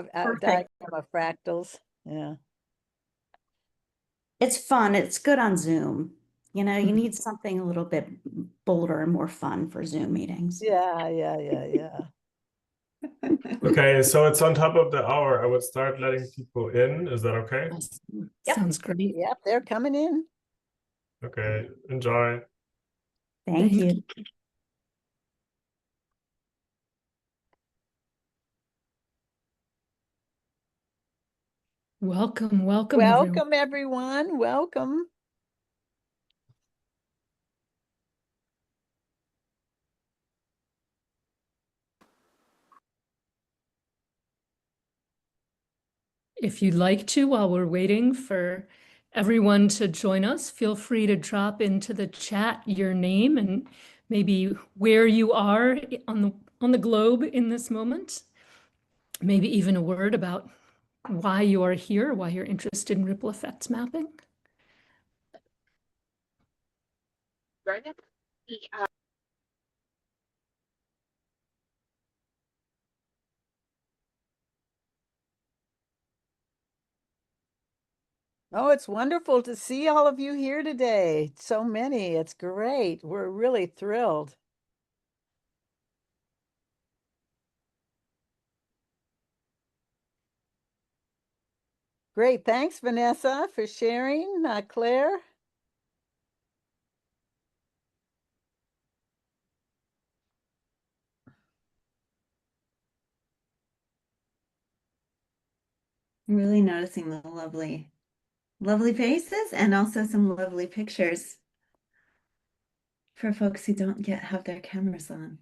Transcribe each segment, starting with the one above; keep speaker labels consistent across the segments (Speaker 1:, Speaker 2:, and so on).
Speaker 1: a
Speaker 2: Perfect.
Speaker 1: diagram of fractals. Yeah.
Speaker 2: It's fun. It's good on Zoom. You know, you need something a little bit bolder and more fun for Zoom meetings.
Speaker 1: Yeah.
Speaker 3: Okay, so it's on top of the hour. I would start letting people in. Is that okay?
Speaker 4: Awesome.
Speaker 2: Yep.
Speaker 4: Sounds great.
Speaker 1: Yep, they're coming in.
Speaker 3: Okay, enjoy.
Speaker 2: Thank you.
Speaker 4: Welcome, welcome, everyone.
Speaker 1: Welcome, everyone. Welcome.
Speaker 4: If you'd like to, while we're waiting for everyone to join us, feel free to drop into the chat your name and maybe where you are on the globe in this moment. Maybe even a word about why you are here, why you're interested in ripple effects mapping.
Speaker 1: Oh, it's wonderful to see all of you here today. So many. It's great. We're really thrilled. Great. Thanks, Vanessa, for sharing. Claire?
Speaker 5: I'm really noticing the lovely faces and also some lovely pictures for folks who don't yet have their cameras on.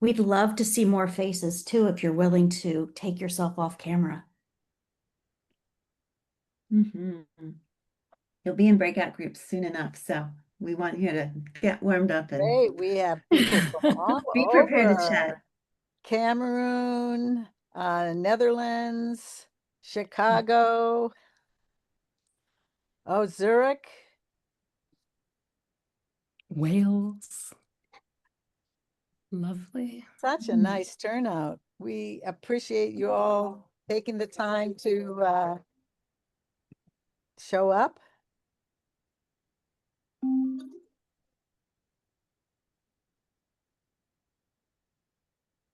Speaker 2: We'd love to see more faces too, if you're willing to take yourself off camera.
Speaker 5: You'll be in breakout groups soon enough, so we want you to get warmed up and
Speaker 1: Great. We have people from all
Speaker 5: be prepared to
Speaker 1: over.
Speaker 5: chat.
Speaker 1: Cameroon, Netherlands, Chicago, Zurich.
Speaker 4: Wales. Lovely.
Speaker 1: Such a nice turnout. We appreciate you all taking the time to show up.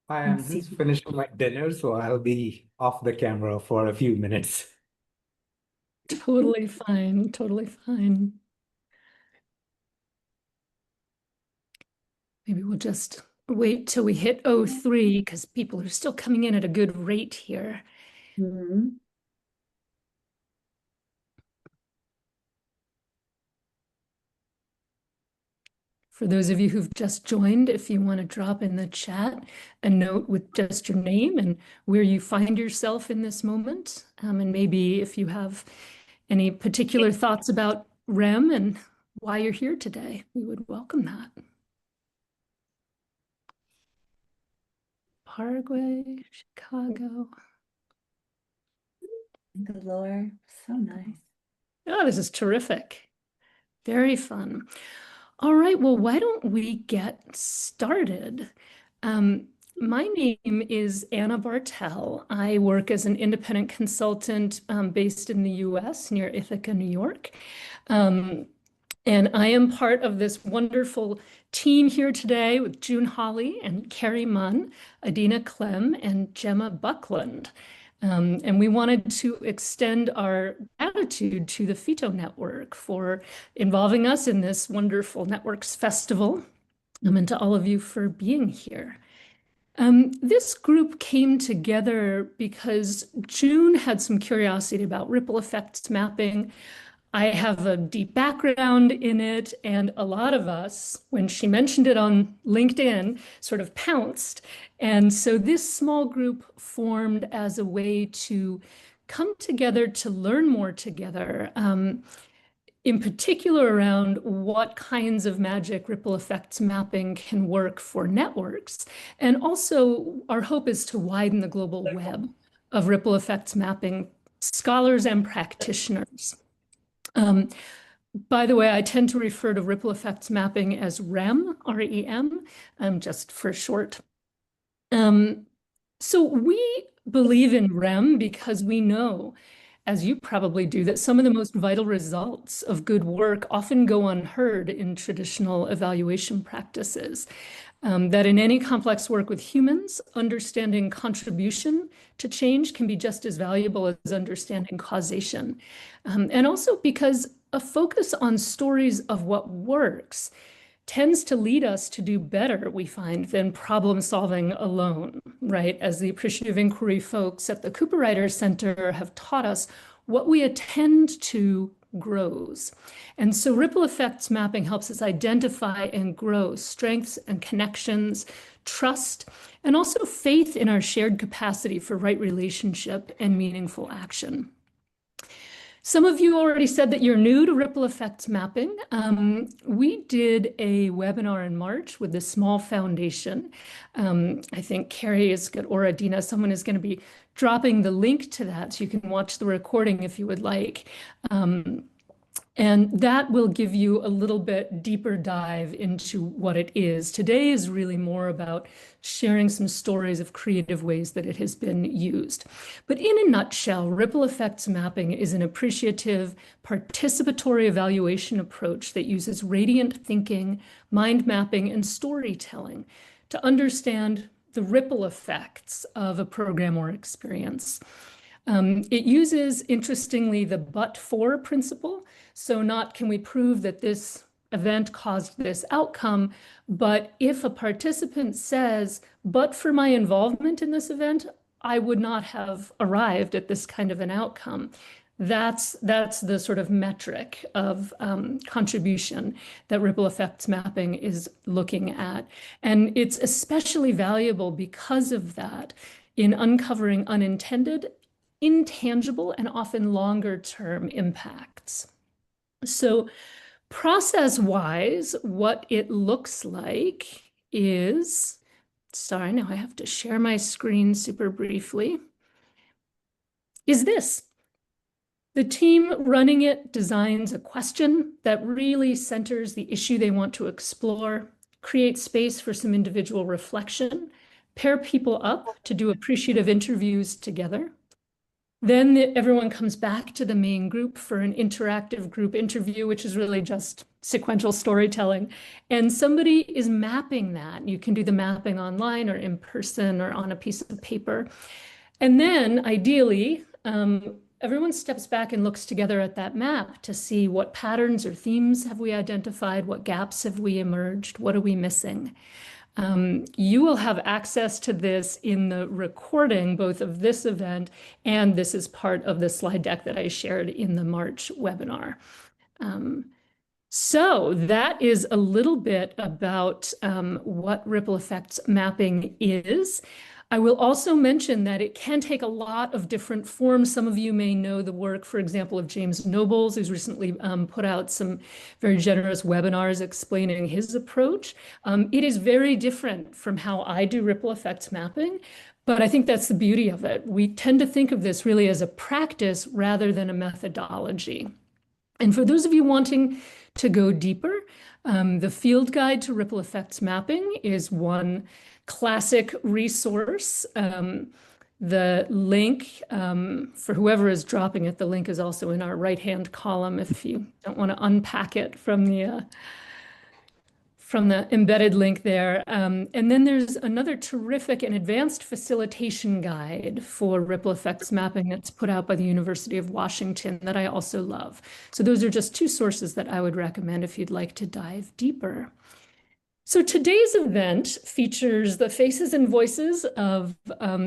Speaker 6: I am just finishing my dinner, so I'll be off the camera for a few minutes.
Speaker 4: Totally fine, totally fine. Maybe we'll just wait till we hit 03 because people are still coming in at a good rate here. For those of you who've just joined, if you want to drop in the chat a note with just your name and where you find yourself in this moment, and maybe if you have any particular thoughts about REM and why you're here today, we would welcome that. Paraguay, Chicago.
Speaker 5: Galore, so nice.
Speaker 4: Oh, this is terrific. Very fun. All right, well, why don't we get started? My name is Anna Bartel. I work as an independent consultant based in the US near Ithaca, New York. And I am part of this wonderful team here today with June Hawley and Carrie Munn, Adina Clem, and Gemma Buckland. And we wanted to extend our gratitude to the FITO Network for involving us in this wonderful Networks Festival, and to all of you for being here. This group came together because June had some curiosity about ripple effects mapping. I have a deep background in it, and a lot of us, when she mentioned it on LinkedIn, sort of pounced. And so this small group formed as a way to come together to learn more together, in particular around what kinds of magic ripple effects mapping can work for networks. And also, our hope is to widen the global web of ripple effects mapping scholars and practitioners. By the way, I tend to refer to ripple effects mapping as REM, R-E-M, just for short. So we believe in REM because we know, as you probably do, that some of the most vital results of good work often go unheard in traditional evaluation practices. That in any complex work with humans, understanding contribution to change can be just as valuable as understanding causation. And also because a focus on stories of what works tends to lead us to do better, we find, than problem solving alone, right? As the appreciative inquiry folks at the Cooper Writers Center have taught us, what we attend to grows. And so ripple effects mapping helps us identify and grow strengths and connections, trust, and also faith in our shared capacity for right relationship and meaningful action. Some of you already said that you're new to ripple effects mapping. We did a webinar in March with the Small Foundation. I think Carrie is good, or Adina, someone is going to be dropping the link to that so you can watch the recording if you would like. And that will give you a little bit deeper dive into what it is. Today is really more about sharing some stories of creative ways that it has been used. But in a nutshell, ripple effects mapping is an appreciative, participatory evaluation approach that uses radiant thinking, mind mapping, and storytelling to understand the ripple effects of a program or experience. It uses, interestingly, the but-for principle. So not can we prove that this event caused this outcome, but if a participant says, but for my involvement in this event, I would not have arrived at this kind of an outcome. That's the sort of metric of contribution that ripple effects mapping is looking at. And it's especially valuable because of that in uncovering unintended, intangible, and often longer term impacts. So process-wise, what it looks like is, sorry, now I have to share my screen super briefly, is this. The team running it designs a question that really centers the issue they want to explore, creates space for some individual reflection, pair people up to do appreciative interviews together. Then everyone comes back to the main group for an interactive group interview, which is really just sequential storytelling. And somebody is mapping that. You can do the mapping online or in person or on a piece of paper. And then ideally, everyone steps back and looks together at that map to see what patterns or themes have we identified, what gaps have we emerged, what are we missing. You will have access to this in the recording, both of this event, and this is part of the slide deck that I shared in the March webinar. So that is a little bit about what ripple effects mapping is. I will also mention that it can take a lot of different forms. Some of you may know the work, for example, of James Nobles, who's recently put out some very generous webinars explaining his approach. It is very different from how I do ripple effects mapping, but I think that's the beauty of it. We tend to think of this really as a practice rather than a methodology. And for those of you wanting to go deeper, the field guide to ripple effects mapping is one classic resource. The link, for whoever is dropping it, the link is also in our right-hand column if you don't want to unpack it from the embedded link there. And then there's another terrific and advanced facilitation guide for ripple effects mapping that's put out by the University of Washington that I also love. So those are just two sources that I would recommend if you'd like to dive deeper. So today's event features the faces and voices of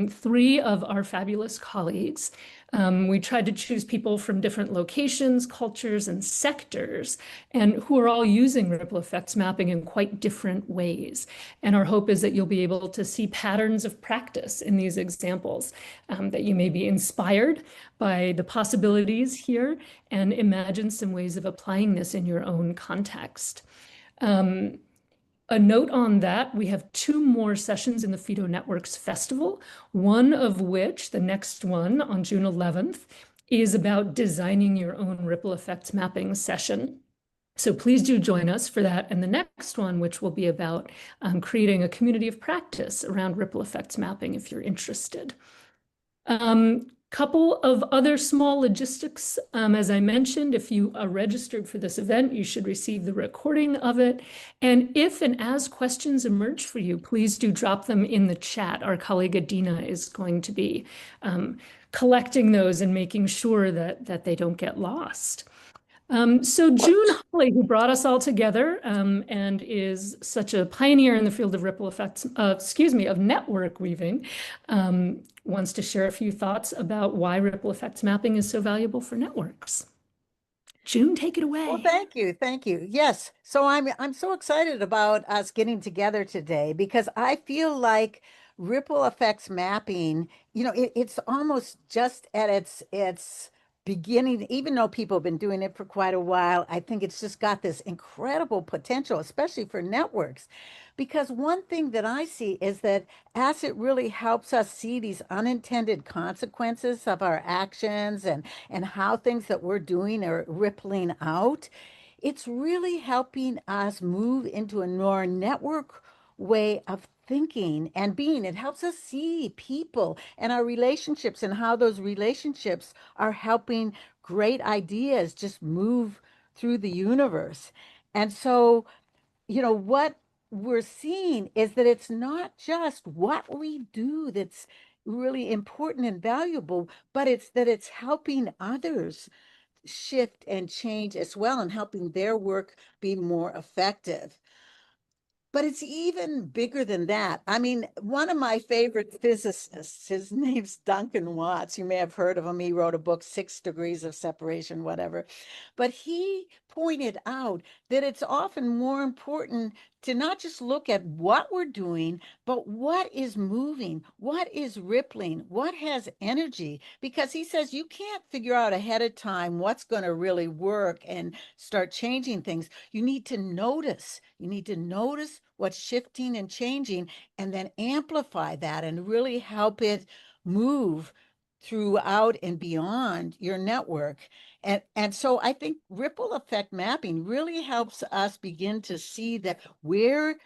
Speaker 4: three of our fabulous colleagues. We tried to choose people from different locations, cultures, and sectors, and who are all using ripple effects mapping in quite different ways. And our hope is that you'll be able to see patterns of practice in these examples, that you may be inspired by the possibilities here and imagine some ways of applying this in your own context. A note on that, we have 2 more sessions in the Fido Networks Festival, one of which, the next one on June 11th, is about designing your own ripple effects mapping session. So please do join us for that and the next one, which will be about creating a community of practice around ripple effects mapping if you're interested. Couple of other small logistics. As I mentioned, if you are registered for this event, you should receive the recording of it. And if and as questions emerge for you, please do drop them in the chat. Our colleague Adina is going to be collecting those and making sure that they don't get lost. So June Holly, who brought us all together and is such a pioneer in the field of ripple effects, of network weaving, wants to share a few thoughts about why ripple effects mapping is so valuable for networks. June, take it away.
Speaker 1: Well, thank you. Thank you. Yes. So I'm so excited about us getting together today because I feel like ripple effects mapping, it's almost just at its beginning, even though people have been doing it for quite a while. I think it's just got this incredible potential, especially for networks. Because one thing that I see is that as it really helps us see these unintended consequences of our actions and how things that we're doing are rippling out, it's really helping us move into a more network way of thinking and being. It helps us see people and our relationships and how those relationships are helping great ideas just move through the universe. And so, what we're seeing is that it's not just what we do that's really important and valuable, but it's that it's helping others shift and change as well and helping their work be more effective. But it's even bigger than that. I mean, one of my favorite physicists, his name's Duncan Watts. You may have heard of him. He wrote a book, 6 Degrees of Separation, whatever. But he pointed out that it's often more important to not just look at what we're doing, but what is moving, what is rippling, what has energy. Because he says you can't figure out ahead of time what's going to really work and start changing things. You need to notice. You need to notice what's shifting and changing, and then amplify that and really help it move throughout and beyond your network. And so I think ripple effect mapping really helps us begin to see that where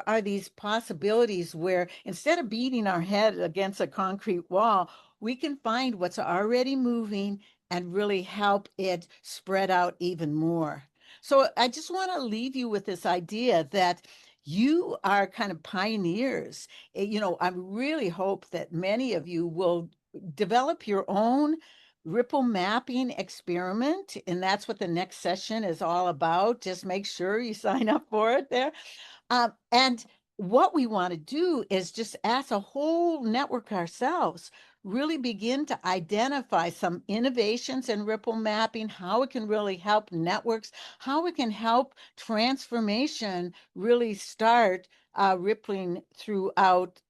Speaker 1: are these possibilities where instead of beating our head against a concrete wall, we can find what's already moving and really help it spread out even more. So I just want to leave you with this idea that you are kind of pioneers. I really hope that many of you will develop your own ripple mapping experiment, and that's what the next session is all about. Just make sure you sign up for it there. And what we want to do is just as a whole network ourselves, really begin to identify some innovations in ripple mapping, how it can really help networks, how it can help transformation really start rippling throughout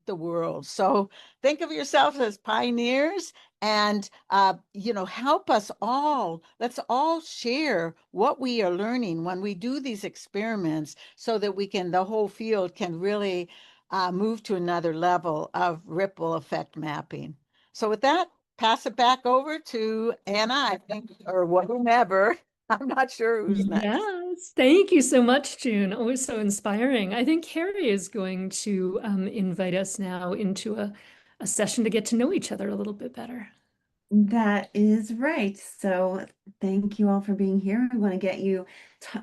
Speaker 1: the world. So think of yourselves as pioneers and help us all. Let's all share what we are learning when we do these experiments so that the whole field can really move to another level of ripple effect mapping. So with that, pass it back over to Anna, I think, or whomever. I'm not sure who's next.
Speaker 4: Yes, thank you so much, June. Always so inspiring. I think Carrie is going to invite us now into a session to get to know each other a little bit better.
Speaker 5: That is right. So thank you all for being here. We want to get you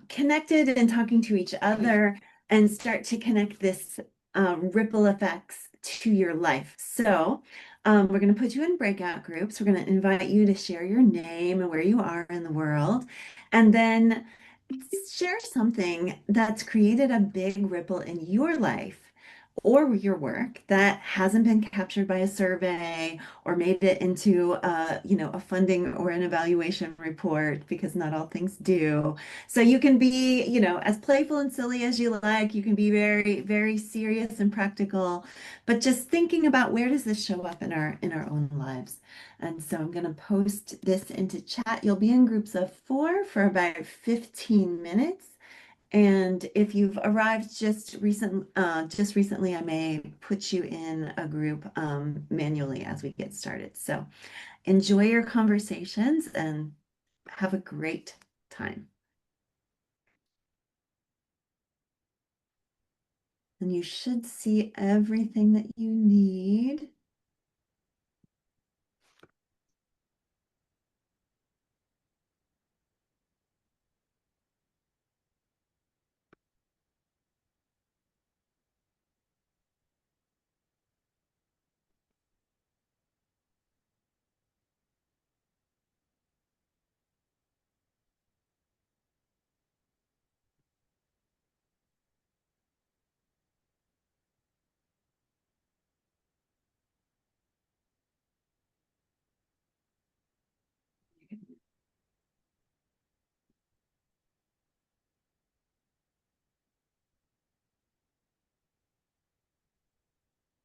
Speaker 5: connected and talking to each other and start to connect this ripple effects to your life. So we're going to put you in breakout groups. We're going to invite you to share your name and where you are in the world. And then share something that's created a big ripple in your life or your work that hasn't been captured by a survey or made it into a funding or an evaluation report, because not all things do. So you can be, as playful and silly as you like. You can be very, very serious and practical, but just thinking about where does this show up in our own lives. And so I'm going to post this into chat. You'll be in groups of 4 for about 15 minutes. And if you've arrived just recently, I may put you in a group manually as we get started. So enjoy your conversations and have a great time. And you should see everything that you need.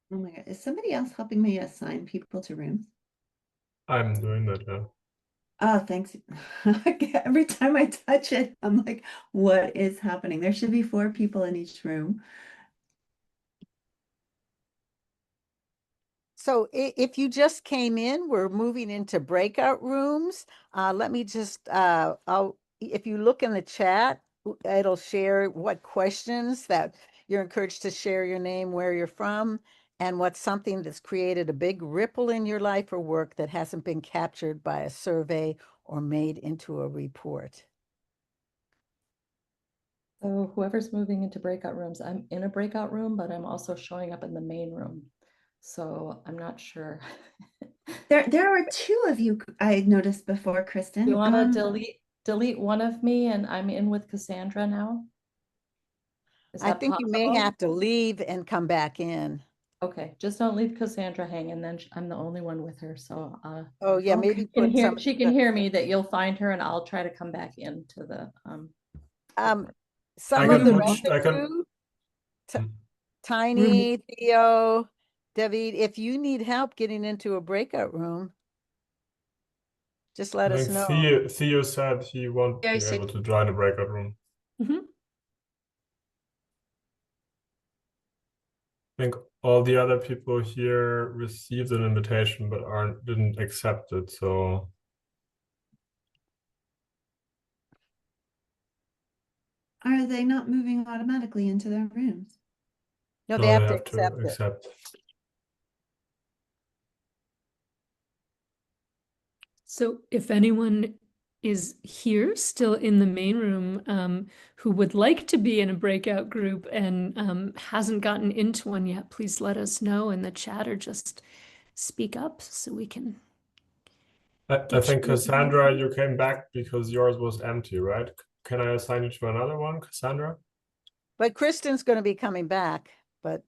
Speaker 5: Oh my God, is somebody else helping me assign people to rooms?
Speaker 3: I'm doing that, yeah.
Speaker 5: Oh, thanks. Every time I touch it, I'm like, what is happening? There should be 4 people in each room.
Speaker 1: So if you just came in, we're moving into breakout rooms. Let me just, if you look in the chat, it'll share what questions that you're encouraged to share your name, where you're from, and what's something that's created a big ripple in your life or work that hasn't been captured by a survey or made into a report.
Speaker 7: So whoever's moving into breakout rooms, I'm in a breakout room, but I'm also showing up in the main room. So I'm not sure.
Speaker 5: There were 2 of you I noticed before, Kristen.
Speaker 7: You want to delete one of me and I'm in with Cassandra now? Is
Speaker 1: I
Speaker 7: that
Speaker 1: think you may
Speaker 7: possible?
Speaker 1: have to leave and come back in.
Speaker 7: Okay, just don't leave Cassandra hanging. Then I'm the only one with her. So
Speaker 1: Oh yeah, maybe
Speaker 7: she can
Speaker 1: put some.
Speaker 7: she can hear me that you'll find her and I'll try to come back into the
Speaker 1: Some
Speaker 3: I
Speaker 1: of the
Speaker 3: can
Speaker 1: rest
Speaker 3: put, I
Speaker 1: of
Speaker 3: can,
Speaker 1: you,
Speaker 3: Hmm.
Speaker 1: Tiny, Theo, David, if you need help getting into a breakout room, just let
Speaker 3: I
Speaker 1: us
Speaker 3: think
Speaker 1: know.
Speaker 3: Theo said he won't
Speaker 8: Yeah,
Speaker 3: be
Speaker 8: he said-
Speaker 3: able to join a breakout room.
Speaker 7: Mhm.
Speaker 3: I think all the other people here received an invitation but didn't accept it. So
Speaker 5: Are they not moving automatically into their rooms?
Speaker 1: No,
Speaker 3: no,
Speaker 1: they have
Speaker 3: they
Speaker 1: to
Speaker 3: have to
Speaker 1: accept it.
Speaker 3: accept.
Speaker 4: So if anyone is here still in the main room who would like to be in a breakout group and hasn't gotten into one yet, please let us know in the chat or just speak up so we can.
Speaker 3: I
Speaker 4: Get
Speaker 3: think
Speaker 4: you-
Speaker 3: Cassandra, you came back because yours was empty, right? Can I assign you to another one, Cassandra?
Speaker 1: But Kristen's going to be coming back, but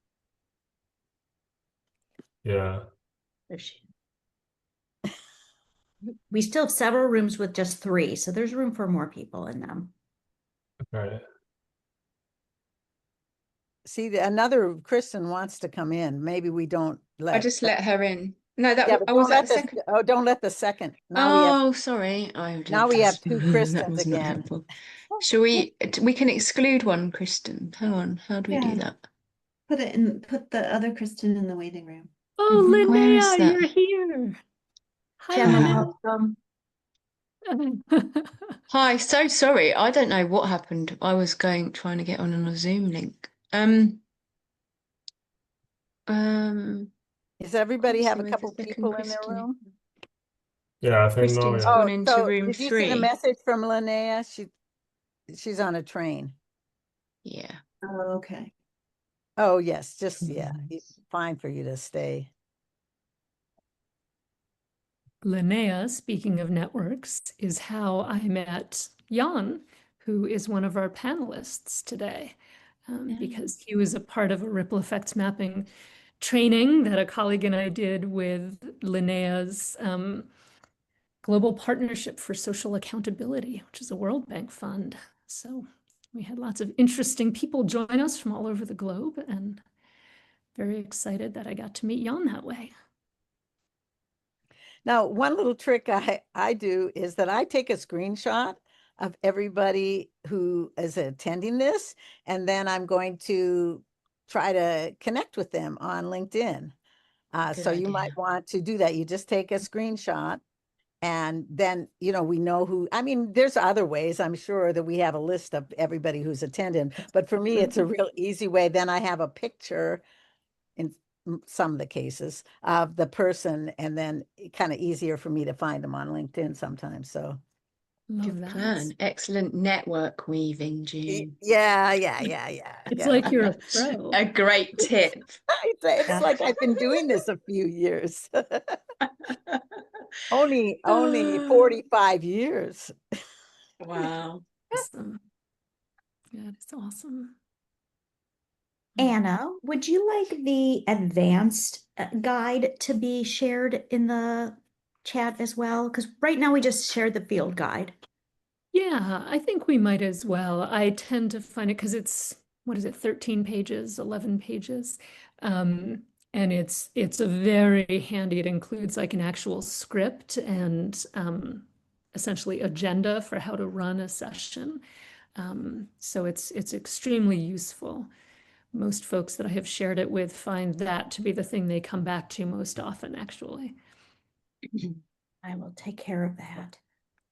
Speaker 3: Yeah.
Speaker 2: We still have several rooms with just 3, so there's room for more people in them.
Speaker 3: Okay.
Speaker 1: see, another Kristen wants to come in. Maybe we don't let.
Speaker 8: I just let her in. No, that
Speaker 1: Yeah, but
Speaker 8: I was
Speaker 1: don't
Speaker 8: at
Speaker 1: let
Speaker 8: the
Speaker 1: the
Speaker 8: second.
Speaker 1: don't let the second. Now we have.
Speaker 8: Oh, sorry.
Speaker 1: Now we have 2
Speaker 8: that
Speaker 1: Kristens
Speaker 8: was not
Speaker 1: again.
Speaker 8: helpful. Shall we can exclude one, Kristen. Hang on. How do we do
Speaker 5: Yeah.
Speaker 8: that?
Speaker 5: Put the other Kristen in the waiting room.
Speaker 4: Oh,
Speaker 8: Where is
Speaker 4: Linnea,
Speaker 8: that?
Speaker 4: you're here. Hi,
Speaker 2: Gemma,
Speaker 4: Linnea.
Speaker 2: welcome.
Speaker 8: Hi, so sorry. I don't know what happened. I was trying to get on a Zoom link.
Speaker 1: Does everybody have a
Speaker 8: Where's the
Speaker 1: couple
Speaker 8: second
Speaker 1: people in their
Speaker 8: Kristen?
Speaker 1: room?
Speaker 3: Yeah, I think now,
Speaker 8: Kristen's
Speaker 3: yeah.
Speaker 8: gone
Speaker 1: Oh,
Speaker 8: into
Speaker 1: so
Speaker 8: room
Speaker 1: did you see the
Speaker 8: 3.
Speaker 1: message from Linnea? She's on a train.
Speaker 8: Yeah.
Speaker 5: Oh, okay.
Speaker 1: Oh, yes, just, yeah, it's fine for you to stay.
Speaker 4: Linnea, speaking of networks, is how I met Jan, who is one of our panelists today, because he was a part of a ripple effects mapping training that a colleague and I did with Linnea's Global Partnership for Social Accountability, which is a World Bank fund. So we had lots of interesting people join us from all over the globe, and very excited that I got to meet Jan that way.
Speaker 1: Now, one little trick I do is that I take a screenshot of everybody who is attending this, and then I'm going to try to connect with them on LinkedIn.
Speaker 8: Good
Speaker 1: So you
Speaker 8: idea.
Speaker 1: might want to do that. You just take a screenshot And then, we know who, I mean, there's other ways, I'm sure that we have a list of everybody who's attended, but for me, it's a real easy way. Then I have a picture in some of the cases of the person, and then kind of easier for me to find them on LinkedIn sometimes. So
Speaker 4: Love
Speaker 8: Good
Speaker 4: that.
Speaker 8: plan. Excellent network weaving, June.
Speaker 1: yeah.
Speaker 4: It's like you're a pro.
Speaker 8: A great tip.
Speaker 1: It's like I've been doing this a few years. Only 45 years.
Speaker 8: Wow.
Speaker 4: Awesome. That is awesome.
Speaker 2: Anna, would you like the advanced guide to be shared in the chat as well? Because right now we just shared the field guide.
Speaker 4: Yeah, I think we might as well. I tend to find it because it's, what is it, 13 pages, 11 pages. And it's a very handy, it includes like an actual script and essentially agenda for how to run a session. So it's extremely useful. Most folks that I have shared it with find that to be the thing they come back to most often, actually.
Speaker 2: I will take care of that.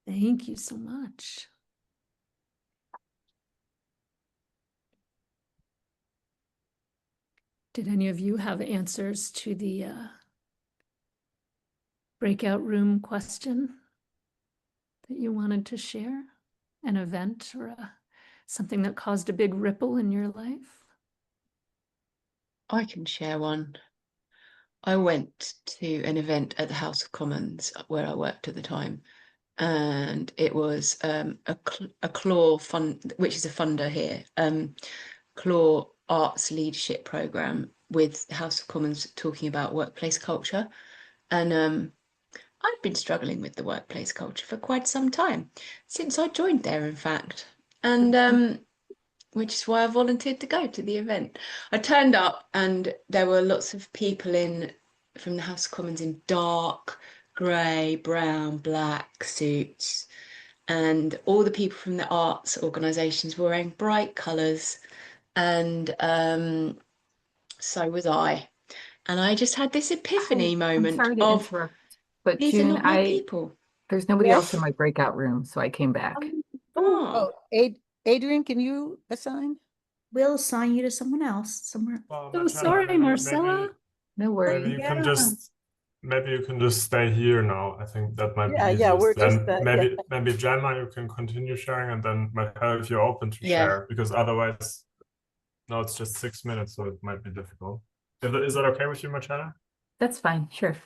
Speaker 4: Thank you so much. Did any of you have answers to the breakout room question that you wanted to share? An event or something that caused a big ripple in your life?
Speaker 8: I can share one. I went to an event at the House of Commons where I worked at the time, and it was a CLAW fund, which is a funder here, CLAW Arts Leadership Program with the House of Commons talking about workplace culture. And I've been struggling with the workplace culture for quite some time, since I joined there, in fact. And which is why I volunteered to go to the event. I turned up and there were lots of people from the House of Commons in dark grey, brown, black suits. And all the people from the arts organisations were wearing bright colours. And so was I. And I just had this epiphany
Speaker 9: I'm
Speaker 8: moment
Speaker 9: sorry to
Speaker 8: of
Speaker 9: interrupt, but
Speaker 8: these are
Speaker 9: June,
Speaker 8: not my people.
Speaker 9: there's nobody else in
Speaker 1: Yes.
Speaker 9: my breakout room, so I came back.
Speaker 8: Oh,
Speaker 1: Adrian, can you assign?
Speaker 2: We'll assign you to someone else somewhere.
Speaker 3: Well,
Speaker 4: So
Speaker 3: Marcella,
Speaker 4: sorry, Marcella.
Speaker 9: No
Speaker 3: maybe
Speaker 9: worries.
Speaker 3: you can just stay here now. I think that might be
Speaker 1: Yeah, we're
Speaker 3: easiest.
Speaker 1: just
Speaker 3: Then maybe Gemma, you can continue sharing, and then Marcella, if you're open to
Speaker 8: Yeah.
Speaker 3: share, because otherwise, no, it's just 6 minutes, so it might be difficult. Is that okay with you, Marcella?
Speaker 9: That's fine, sure.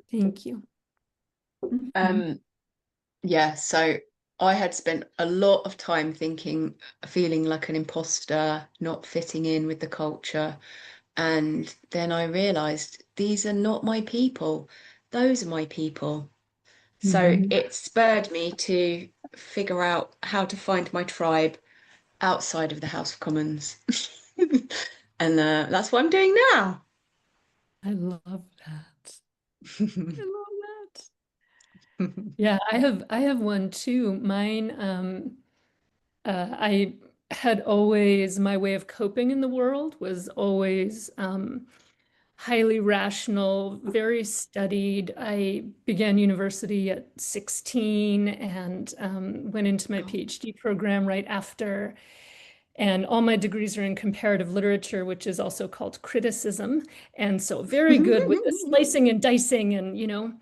Speaker 4: Thank you.
Speaker 8: Yeah, so I had spent a lot of time feeling like an imposter, not fitting in with the culture. And then I realized these are not my people. Those are my people. So it spurred me to figure out how to find my tribe outside of the House of Commons. And that's what I'm doing now.
Speaker 4: I love that. I love that. Yeah, I have one too. Mine, I had always, my way of coping in the world was always highly rational, very studied. I began university at 16 and went into my PhD program right after. And all my degrees are in comparative literature, which is also called criticism. And so very good with the slicing and dicing and.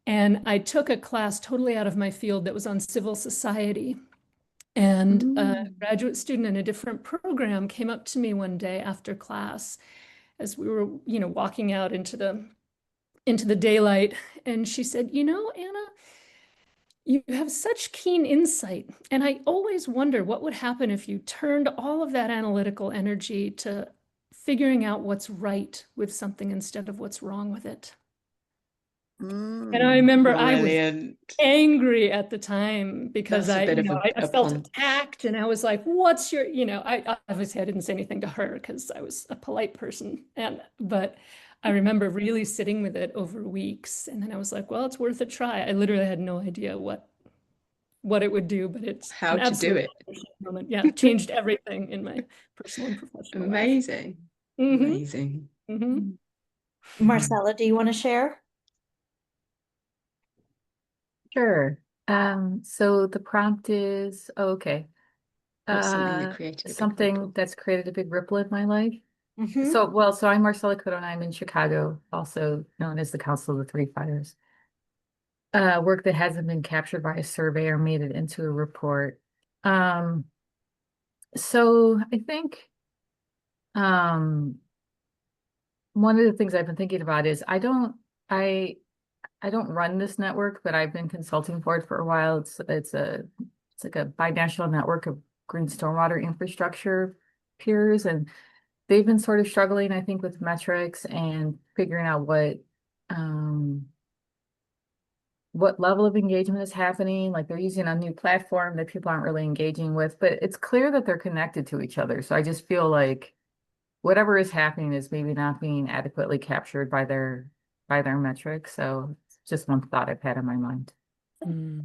Speaker 4: And I took a class totally out of my field that was on civil society. And a graduate student in a different program came up to me one day after class as we were, walking out into the daylight. And she said, Anna, you have such keen insight. And I always wonder what would happen if you turned all of that analytical energy to figuring out what's right with something instead of what's wrong with it. And I remember
Speaker 8: Brilliant.
Speaker 4: I was angry at the time because
Speaker 8: That's a bit of
Speaker 4: I
Speaker 8: a
Speaker 4: felt
Speaker 8: pun.
Speaker 4: attacked and I was like, what's your, I obviously I didn't say anything to her because I was a polite person. But I remember really sitting with it over weeks. And then I was like, well, it's worth a try. I literally had no idea what it would do, but it's
Speaker 8: How
Speaker 4: an
Speaker 8: to do
Speaker 4: absolute
Speaker 8: it.
Speaker 4: moment. Yeah, changed everything in my personal and professional life.
Speaker 8: Amazing.
Speaker 4: Mhm,
Speaker 8: Amazing.
Speaker 4: mhm.
Speaker 2: Marcella, do you want to share?
Speaker 9: Sure. So the prompt is, oh, okay.
Speaker 8: What's something that created a big
Speaker 9: Something
Speaker 8: ripple?
Speaker 9: that's created a big ripple in my life.
Speaker 5: Mhm.
Speaker 9: So I'm Marcella Cotto and I'm in Chicago, also known as the Council of the Three Fires. Work that hasn't been captured by a survey or made it into a report. So I think one of the things I've been thinking about is I I don't run this network, but I've been consulting for it for a while. It's like a binational network of green stormwater infrastructure peers, and they've been sort of struggling, I think, with metrics and figuring out what level of engagement is happening. Like they're using a new platform that people aren't really engaging with, but it's clear that they're connected to each other. So I just feel like whatever is happening is maybe not being adequately captured by their metrics. So it's just one thought I've had in my mind.
Speaker 1: Mm.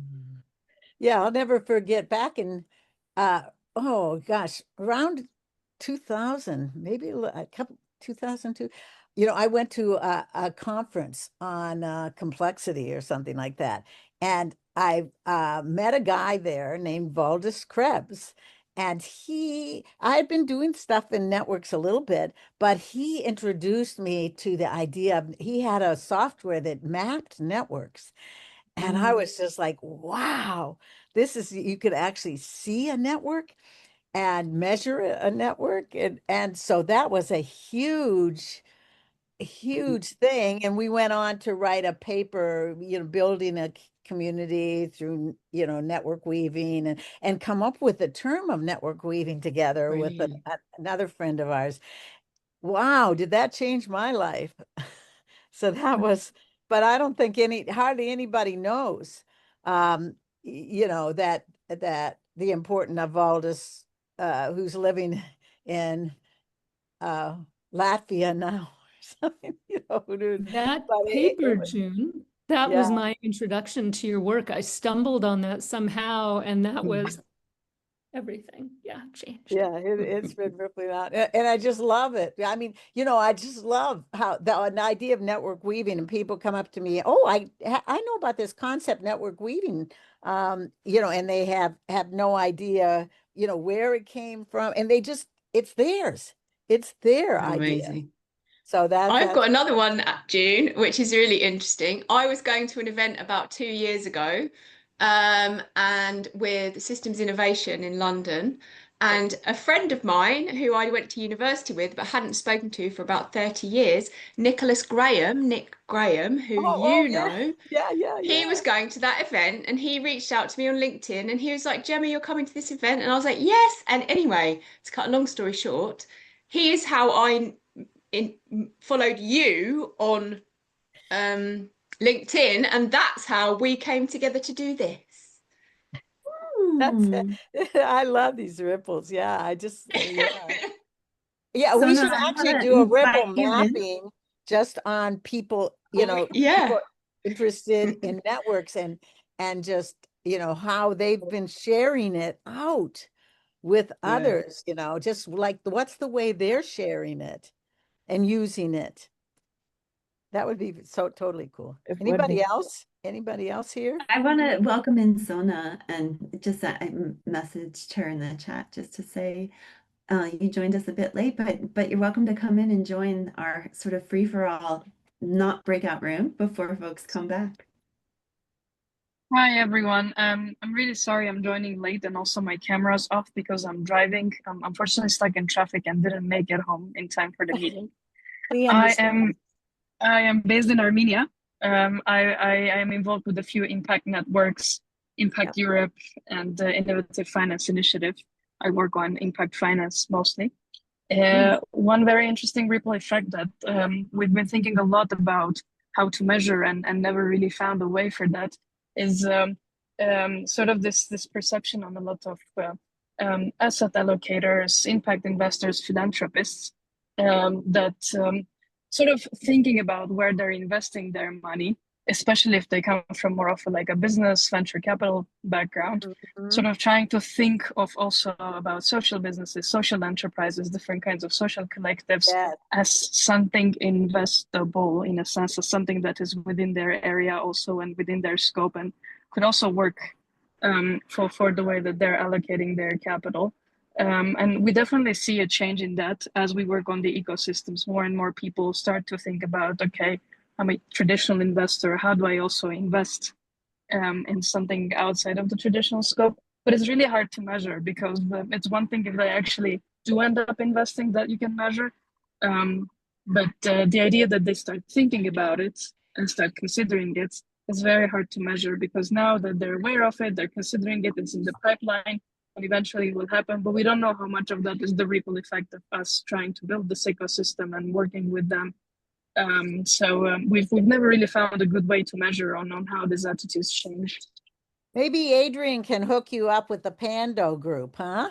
Speaker 1: Yeah, I'll never forget back in uh oh gosh, around 2000, maybe a couple 2002. I went to a conference on complexity or something like that. And I met a guy there named Valdis Krebs. And I had been doing stuff in networks a little bit, but he introduced me to the idea of, he had a software that mapped networks. And I was just like, wow, you could actually see a network and measure a network. And so that was a huge thing. And we went on to write a paper, building a community through, network weaving and come up with the term of network weaving together with
Speaker 8: Brilliant.
Speaker 1: another friend of ours. Wow, did that change my life? So that was, but I don't think hardly anybody knows, that the importance of Valdis, who's living in uh, Latvia now, or something,
Speaker 4: That
Speaker 1: but
Speaker 4: paper,
Speaker 1: it was,
Speaker 4: June, that
Speaker 1: yeah.
Speaker 4: was my introduction to your work. I stumbled on that somehow, and that was everything. Yeah, changed.
Speaker 1: Yeah, it's been rippling out, and I just love it. I mean, I just love how an idea of network weaving, and people come up to me, oh, I know about this concept, network weaving, and they have no idea, where it came from, and it's theirs, it's their idea.
Speaker 8: Amazing.
Speaker 1: So
Speaker 8: I've
Speaker 1: that's
Speaker 8: got another one, June, which is really interesting. I was going to an event about 2 years ago, and with Systems Innovation in London. And a friend of mine who I went to university with but hadn't spoken to for about 30 years, Nick Graham, who
Speaker 1: oh
Speaker 8: you
Speaker 1: yeah,
Speaker 8: know, he
Speaker 1: yeah.
Speaker 8: was going to that event and he reached out to me on LinkedIn and he was like, Gemma, you're coming to this event? And I was like, yes. And anyway, to cut a long story short, he is how I followed you on LinkedIn, and that's how we came together to do this.
Speaker 1: That's
Speaker 5: Hmm.
Speaker 1: I love these ripples. Yeah, I just yeah. Yeah,
Speaker 5: So
Speaker 1: we
Speaker 5: no,
Speaker 1: should
Speaker 5: I
Speaker 1: actually
Speaker 5: want to
Speaker 1: do a
Speaker 5: invite
Speaker 1: ripple
Speaker 5: you in.
Speaker 1: mapping just on people,
Speaker 8: Yeah,
Speaker 1: people interested in networks and just, how they've been sharing it out with
Speaker 6: Yeah.
Speaker 1: others, just like what's the way they're sharing it and using it. That would be so totally cool.
Speaker 9: It would
Speaker 1: Anybody
Speaker 9: be.
Speaker 1: else? Anybody else here?
Speaker 5: I want to welcome in Sona and just I messaged her in the chat just to say you joined us a bit late, but you're welcome to come in and join our sort of free for all, not breakout room before folks come back.
Speaker 10: Hi everyone. I'm really sorry I'm joining late and also my camera's off because I'm driving. I'm unfortunately stuck in traffic and didn't make it home in time for the meeting.
Speaker 1: We
Speaker 10: I
Speaker 1: understand.
Speaker 10: am based in Armenia. I am involved with a few impact networks, Impact Europe, and the Innovative Finance Initiative. I work on impact finance mostly. One very interesting ripple effect that we've been thinking a lot about how to measure and never really found a way for that is sort of this perception on a lot of asset allocators, impact investors, philanthropists that sort of thinking about where they're investing their money, especially if they come from more of like a business venture capital background, sort of trying to think of also about social businesses, social enterprises, different kinds of social collectives
Speaker 1: Yes.
Speaker 10: as something investable in a sense, as something that is within their area also and within their scope and could also work for the way that they're allocating their capital. And we definitely see a change in that as we work on the ecosystems. More and more people start to think about, okay, I'm a traditional investor. How do I also invest in something outside of the traditional scope? But it's really hard to measure because it's one thing if they actually do end up investing that you can measure. But the idea that they start thinking about it and start considering it is very hard to measure because now that they're aware of it, they're considering it, it's in the pipeline, and eventually it will happen. But we don't know how much of that is the ripple effect of us trying to build this ecosystem and working with them. We've never really found a good way to measure on how these attitudes change.
Speaker 1: Maybe Adrian can hook you up with the Pando group, huh?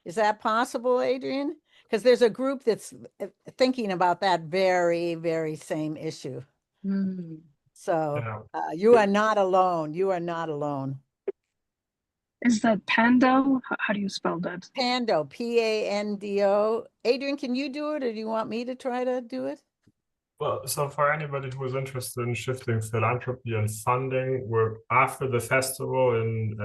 Speaker 1: Is that possible, Adrian? Because there's a group that's thinking about that very, very same issue. So
Speaker 3: Yeah.
Speaker 1: you are not alone. You are not alone.
Speaker 10: Is that Pando? How do you spell that?
Speaker 1: Pando, P-A-N-D-O. Adrian, can you do it or do you want me to try to do it?
Speaker 3: Well, so for anybody who is interested in shifting philanthropy and funding, we're after the festival in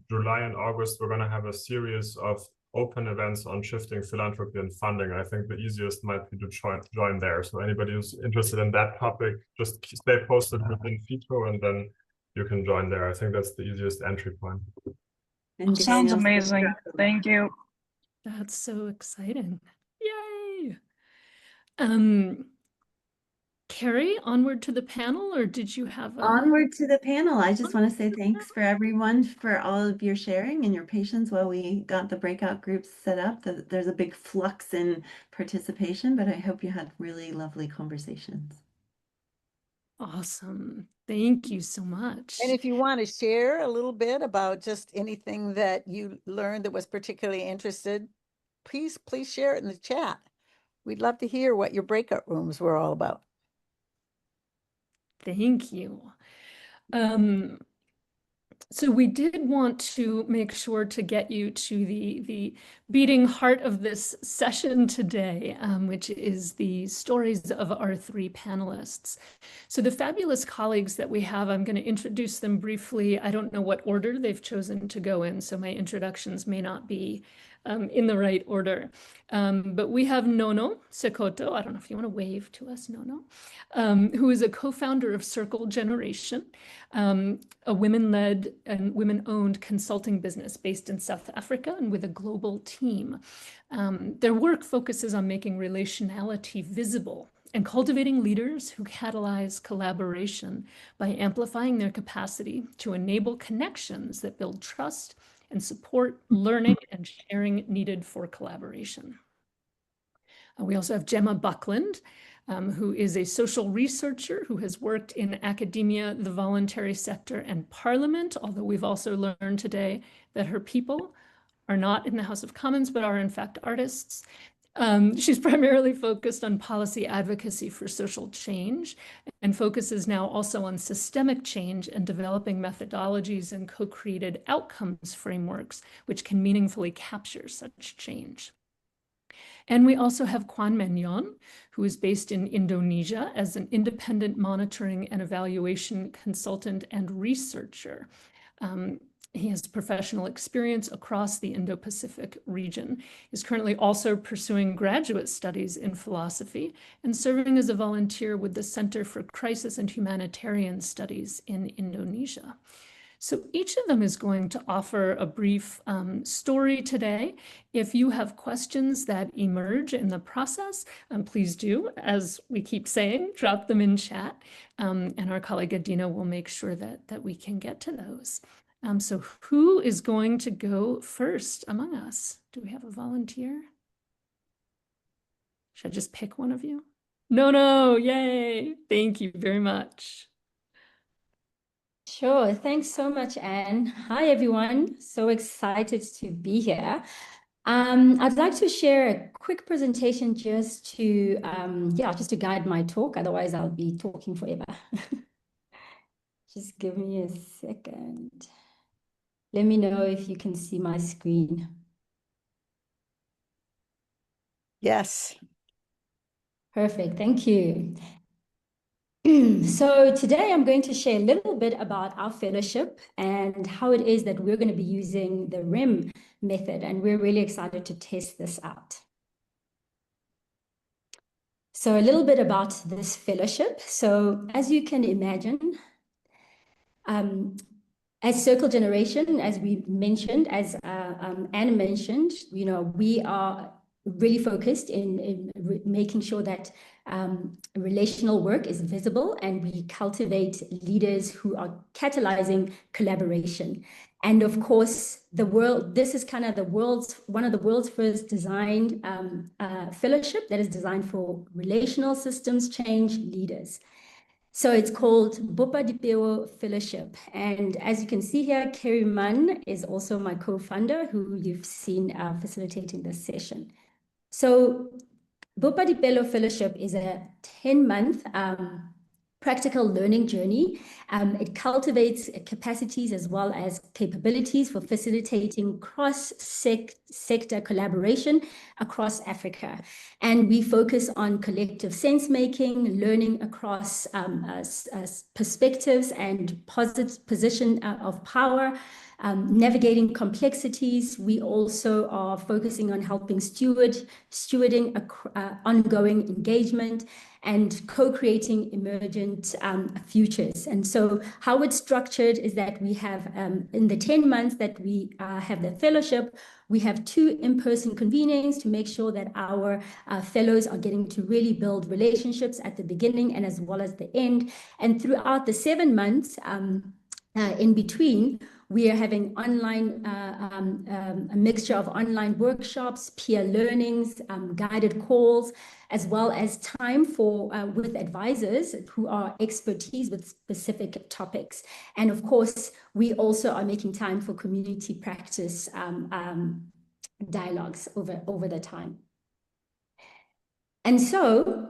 Speaker 3: July and August, we're going to have a series of open events on shifting philanthropy and funding. I think the easiest might be to join there. So anybody who's interested in that topic, just stay posted within FITO and then you can join there. I think that's the easiest entry point.
Speaker 5: And
Speaker 10: Sounds
Speaker 5: Daniel's-
Speaker 10: amazing. Thank you.
Speaker 4: That's so exciting. Yay. Carrie, onward to the panel, or did you have a...
Speaker 5: Onward to the panel. I just want to say thanks for everyone for all of your sharing and your patience while we got the breakout groups set up. There's a big flux in participation, but I hope you had really lovely conversations.
Speaker 4: Awesome. Thank you so much.
Speaker 1: And if you want to share a little bit about just anything that you learned that was particularly interested, please share it in the chat. We'd love to hear what your breakout rooms were all about.
Speaker 4: Thank you. So we did want to make sure to get you to the beating heart of this session today, which is the stories of our three panelists. So the fabulous colleagues that we have, I'm going to introduce them briefly. I don't know what order they've chosen to go in, so my introductions may not be in the right order. But we have Nono Sekoto. I don't know if you want to wave to us, Nono, who is a co-founder of Circle Generation, a women-led and women-owned consulting business based in South Africa and with a global team. Their work focuses on making relationality visible and cultivating leaders who catalyze collaboration by amplifying their capacity to enable connections that build trust and support learning and sharing needed for collaboration. We also have Gemma Buckland, who is a social researcher who has worked in academia, the voluntary sector, and parliament, although we've also learned today that her people are not in the House of Commons, but are in fact artists. She's primarily focused on policy advocacy for social change and focuses now also on systemic change and developing methodologies and co-created outcomes frameworks, which can meaningfully capture such change. And we also have Kwan Menyon, who is based in Indonesia as an independent monitoring and evaluation consultant and researcher. He has professional experience across the Indo-Pacific region. He's currently also pursuing graduate studies in philosophy and serving as a volunteer with the Center for Crisis and Humanitarian Studies in Indonesia. So each of them is going to offer a brief story today. If you have questions that emerge in the process, please do, as we keep saying, drop them in chat. And our colleague Adina will make sure that we can get to those. So who is going to go first among us? Do we have a volunteer? Should I just pick one of you? No, yay. Thank you very much.
Speaker 11: Sure. Thanks so much, Anne. Hi, everyone. So excited to be here. I'd like to share a quick presentation just to, just to guide my talk. Otherwise, I'll be talking forever. Just give me a second. Let me know if you can see my screen.
Speaker 1: Yes.
Speaker 11: Perfect. Thank you. So today I'm going to share a little bit about our fellowship and how it is that we're going to be using the RIM method, and we're really excited to test this out. So a little bit about this fellowship. So as you can imagine, as Circle Generation, as we mentioned, as Anna mentioned, we are really focused in making sure that relational work is visible, and we cultivate leaders who are catalyzing collaboration. And of course, this is kind of one of the world's first designed fellowship that is designed for relational systems change leaders. So it's called Bopa Dipeo Fellowship. And as you can see here, Kerry Munn is also my co-founder, who you've seen facilitating this session. So Bopa Dipelo Fellowship is a 10-month practical learning journey. It cultivates capacities as well as capabilities for facilitating cross-sector collaboration across Africa. And we focus on collective sense-making, learning across perspectives and position of power, navigating complexities. We also are focusing on helping stewarding ongoing engagement and co-creating emergent futures. And so how it's structured is that we have, in the 10 months that we have the fellowship, we have 2 in-person convenings to make sure that our fellows are getting to really build relationships at the beginning and as well as the end. And throughout the 7 months in between, we are having online, a mixture of online workshops, peer learnings, guided calls, as well as time with advisors who are expertise with specific topics. And of course, we also are making time for community practice dialogues over the time. And so,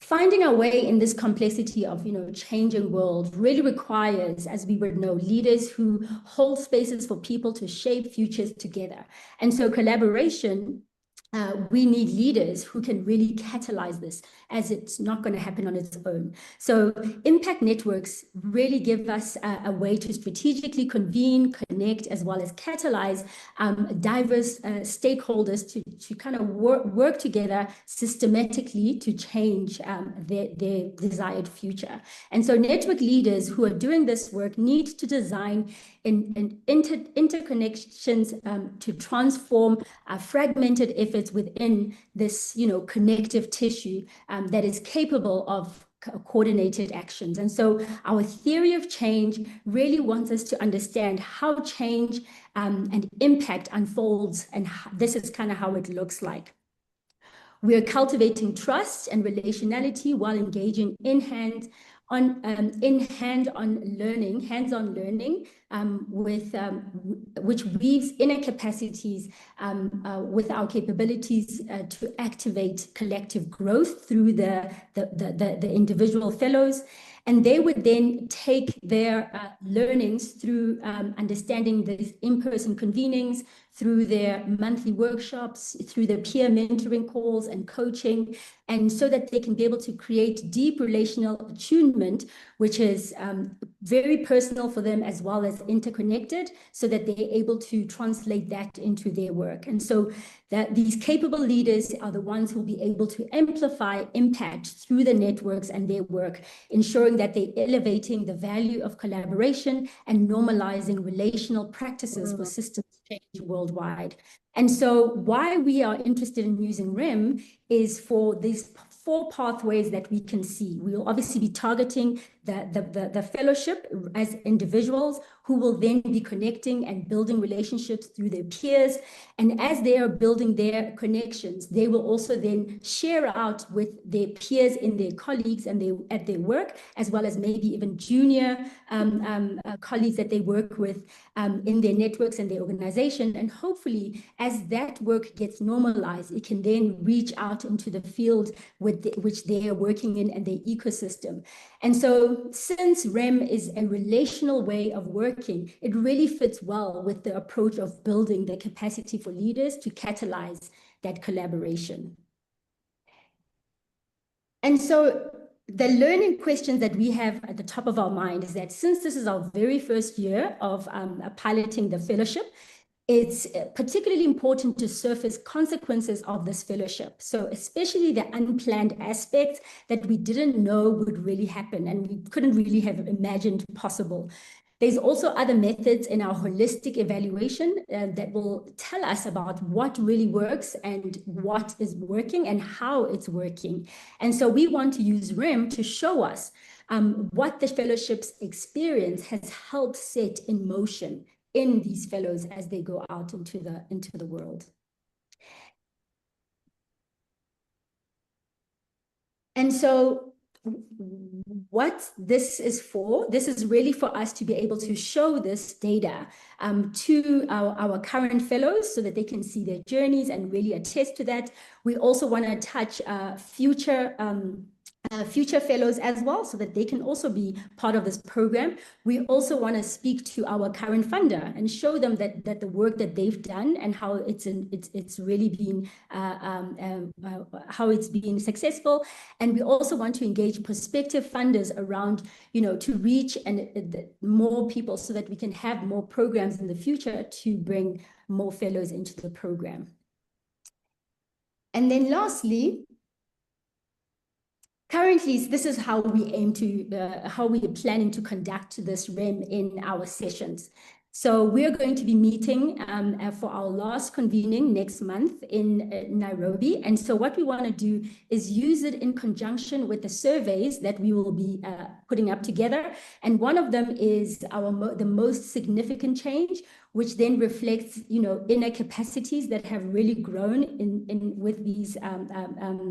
Speaker 11: finding our way in this complexity of, changing world really requires, as we would know, leaders who hold spaces for people to shape futures together. And so collaboration, we need leaders who can really catalyze this, as it's not going to happen on its own. So impact networks really give us a way to strategically convene, connect, as well as catalyze diverse stakeholders to kind of work together systematically to change their desired future. And so network leaders who are doing this work need to design interconnections to transform fragmented efforts within this, connective tissue that is capable of coordinated actions. And so our theory of change really wants us to understand how change and impact unfolds, and this is kind of how it looks like. We are cultivating trust and relationality while engaging in hands-on learning which weaves inner capacities with our capabilities to activate collective growth through the individual fellows. And they would then take their learnings through understanding these in-person convenings, through their monthly workshops, through their peer mentoring calls and coaching, and so that they can be able to create deep relational attunement, which is very personal for them as well as interconnected, so that they're able to translate that into their work. And so that these capable leaders are the ones who will be able to amplify impact through the networks and their work, ensuring that they're elevating the value of collaboration and normalizing relational practices for systems change worldwide. And so why we are interested in using RIM is for these 4 pathways that we can see. We will obviously be targeting the fellowship as individuals who will then be connecting and building relationships through their peers. And as they are building their connections, they will also then share out with their peers in their colleagues and at their work, as well as maybe even junior colleagues that they work with in their networks and their organization. And hopefully, as that work gets normalized, it can then reach out into the field which they are working in and their ecosystem. And so since REM is a relational way of working, it really fits well with the approach of building the capacity for leaders to catalyze that collaboration. And so the learning questions that we have at the top of our mind is that since this is our very first year of piloting the fellowship, it's particularly important to surface consequences of this fellowship. So especially the unplanned aspects that we didn't know would really happen and we couldn't really have imagined possible. There's also other methods in our holistic evaluation that will tell us about what really works and what is working and how it's working. And so we want to use RIM to show us what the fellowship's experience has helped set in motion in these fellows as they go out into the world. And so what this is really for us to be able to show this data to our current fellows so that they can see their journeys and really attest to that. We also want to touch future fellows as well, so that they can also be part of this program. We also want to speak to our current funder and show them that the work that they've done and how it's really been how it's been successful. And we also want to engage prospective funders around, to reach more people so that we can have more programs in the future to bring more fellows into the program. And then lastly, currently, this is how we aim to, how we are planning to conduct this RIM in our sessions. So we're going to be meeting for our last convening next month in Nairobi. And so what we want to do is use it in conjunction with the surveys that we will be putting up together. And one of them is the most significant change, which then reflects, inner capacities that have really grown with these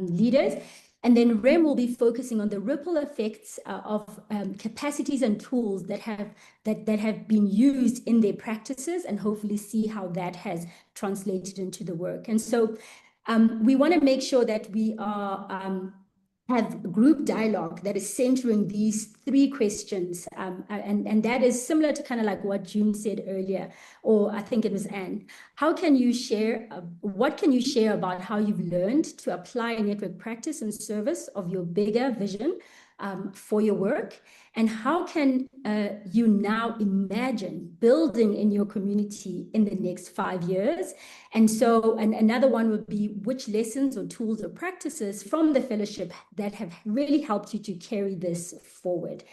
Speaker 11: leaders. And then REM will be focusing on the ripple effects of capacities and tools that have been used in their practices, and hopefully see how that has translated into the work. And so we want to make sure that we have group dialogue that is centering these three questions. And that is similar to kind of like what June said earlier, or I think it was Anne. How can you share, what can you share about how you've learned to apply network practice in service of your bigger vision for your work? And how can you now imagine building in your community in the next 5 years? And so, and another one would be which lessons or tools or practices from the fellowship that have really helped you to carry this forward.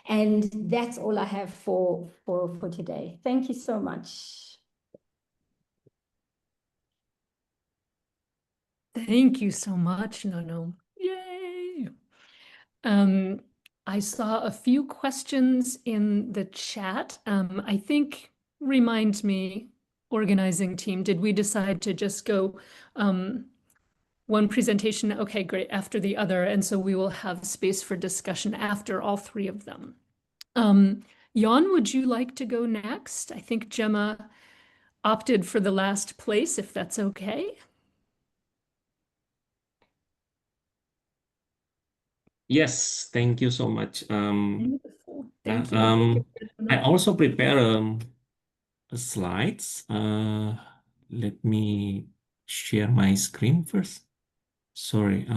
Speaker 11: And that's all I have for today. Thank you so much.
Speaker 4: Thank you so much, Nono. Yay! I saw a few questions in the chat. I think, remind me, organizing team, did we decide to just go one presentation? Okay, great, after the other. And so we will have space for discussion after all three of them. Jan, would you like to go next? I think Gemma opted for the last place, if that's okay.
Speaker 12: Yes, thank you so much.
Speaker 4: Beautiful. Thank you.
Speaker 12: I also prepare slides. Let me share my screen first. Sorry.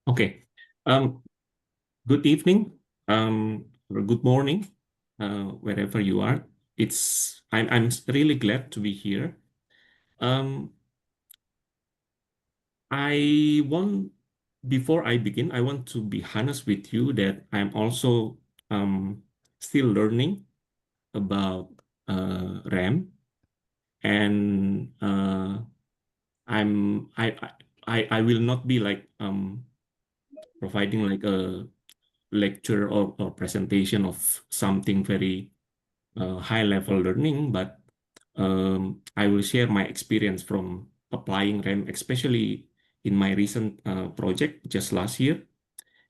Speaker 12: Okay. Good evening. Or good morning, wherever you are. I'm really glad to be here. Before I begin, I want to be honest with you that I'm also still learning about RAM, and I will not be like providing like a lecture or presentation of something very high level learning, but I will share my experience from applying RAM, especially in my recent project just last year.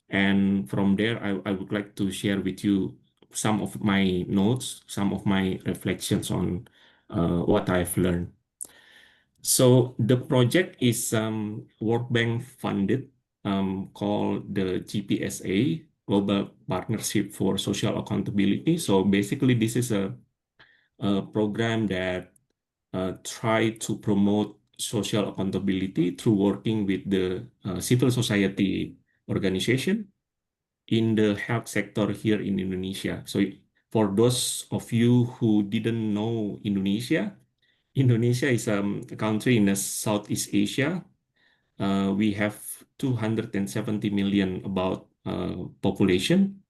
Speaker 12: And from there, I would like to share with you some of my notes, some of my reflections on what I've learned. So the project is World Bank funded, called the GPSA, Global Partnership for Social Accountability. So basically, this is a program that try to promote social accountability through working with the civil society organization in the health sector here in Indonesia. So for those of you who didn't know Indonesia, Indonesia is a country in the Southeast Asia. We have 270 million about population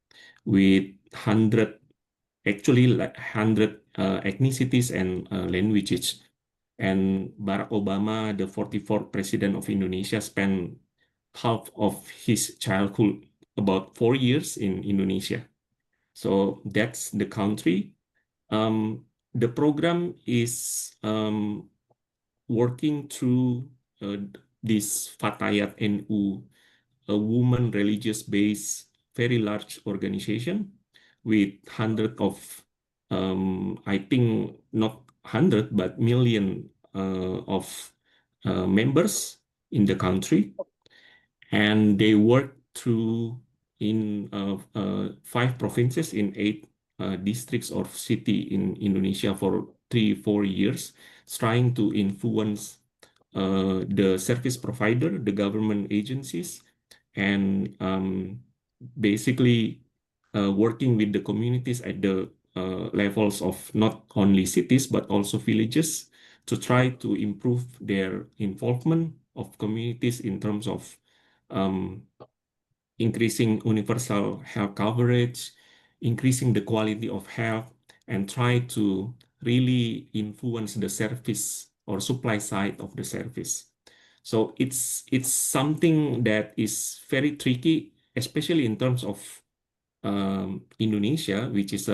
Speaker 12: with 100 actually like 100 ethnicities and languages. And Barack Obama, the 44th president of Indonesia, spent half of his childhood, about 4 years in Indonesia. So that's the country. The program is working through this Fatayat NU, a woman religious-based, very large organization with hundred of, I think not hundred, but million of members in the country. And they work through in 5 provinces in 8 districts or city in Indonesia for 3-4 years, trying to influence the service provider, the government agencies, and basically working with the communities at the levels of not only cities but also villages to try to improve their involvement of communities in terms of um, increasing universal health coverage, increasing the quality of health, and try to really influence the service or supply side of the service. So it's something that is very tricky, especially in terms of Indonesia, which is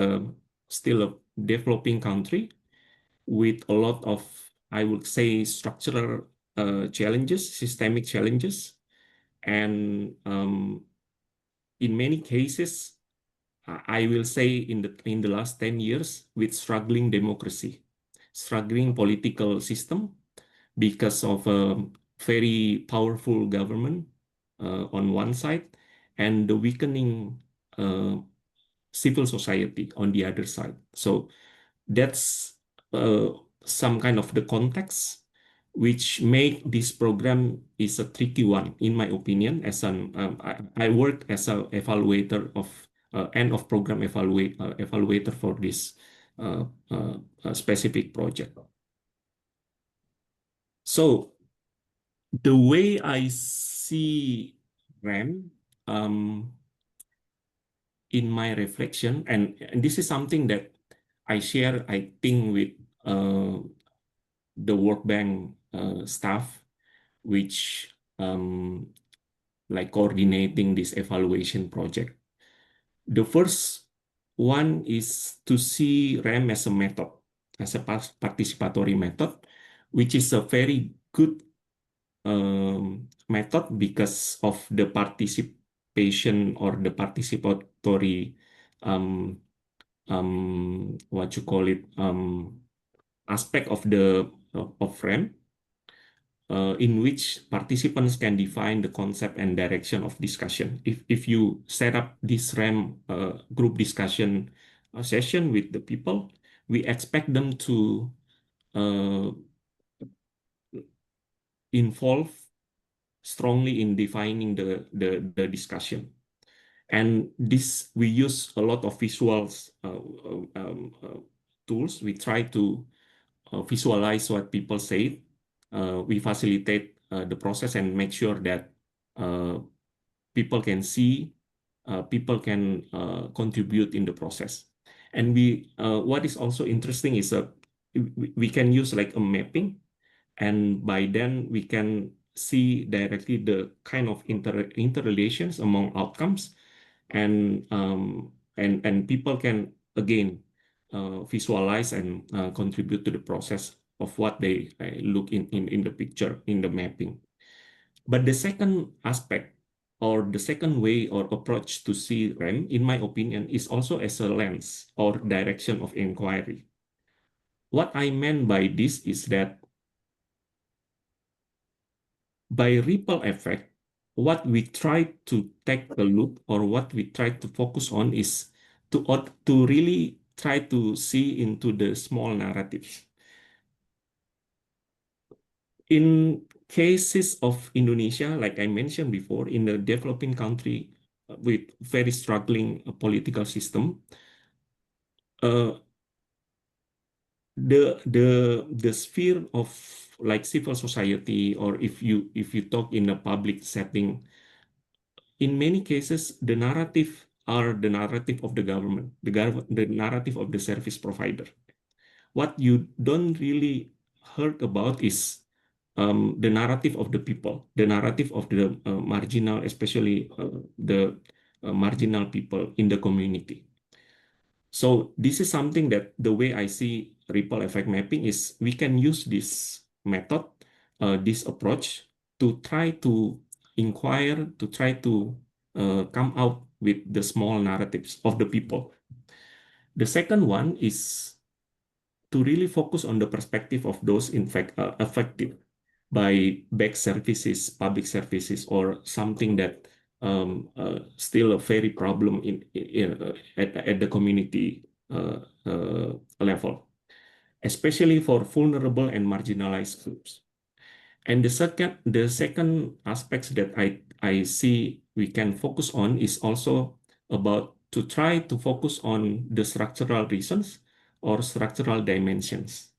Speaker 12: still a developing country with a lot of, I would say, structural challenges, systemic challenges, and in many cases, I will say in the last 10 years, with struggling democracy, struggling political system because of a very powerful government on one side and the weakening civil society on the other side. So that's uh, some kind of the context which make this program is a tricky one, in my opinion. As I work as a evaluator of end of program evaluator for this specific project. So the way I see RAM in my reflection, and this is something that I share, I think, with the World Bank staff, which like coordinating this evaluation project. The first one is to see RAM as a method, as a participatory method, which is a very good method because of the participation or the participatory what you call it aspect of the of RAM, in which participants can define the concept and direction of discussion. If you set up this RAM group discussion session with the people, we expect them to involve strongly in defining the discussion. And this, we use a lot of visuals tools. We try to visualize what people say. We facilitate the process and make sure that people can see, people can contribute in the process. And what is also interesting is we can use like a mapping, and by then we can see directly the kind of interrelations among outcomes, and people can again visualize and contribute to the process of what they look in the picture, in the mapping. But the second aspect or the second way or approach to see RAM, in my opinion, is also as a lens or direction of inquiry. What I meant by this is that by ripple effect what we try to take a look, or what we try to focus on, is to really try to see into the small narratives. In cases of Indonesia, like I mentioned before, in the developing country with very struggling political system, the sphere of like civil society, or if you talk in a public setting, in many cases the narrative are the narrative of the government, the narrative of the service provider. What you don't really heard about is the narrative of the people, the narrative of the marginal, especially the marginal people in the community. So this is something that the way I see ripple effect mapping is we can use this method, this approach, to try to inquire, to try to come out with the small narratives of the people. The second one is to really focus on the perspective of those in fact affected by back services, public services, or something that still a very problem at the community level, especially for vulnerable and marginalized groups. And the second aspects that I see we can focus on is also about to try to focus on the structural reasons or structural dimensions.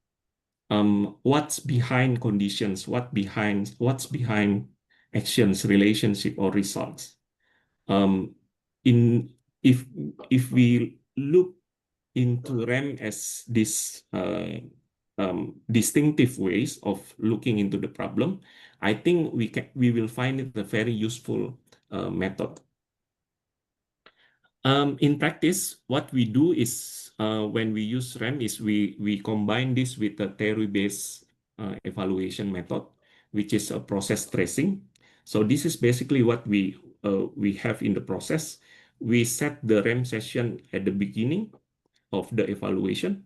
Speaker 12: What's behind conditions, what's behind actions, relationship, or results. In if we look into REM as this distinctive ways of looking into the problem, I think we will find it a very useful method. In practice, what we do is when we use REM is we combine this with a theory-based evaluation method, which is a process tracing. So this is basically what we have in the process. We set the REM session at the beginning of the evaluation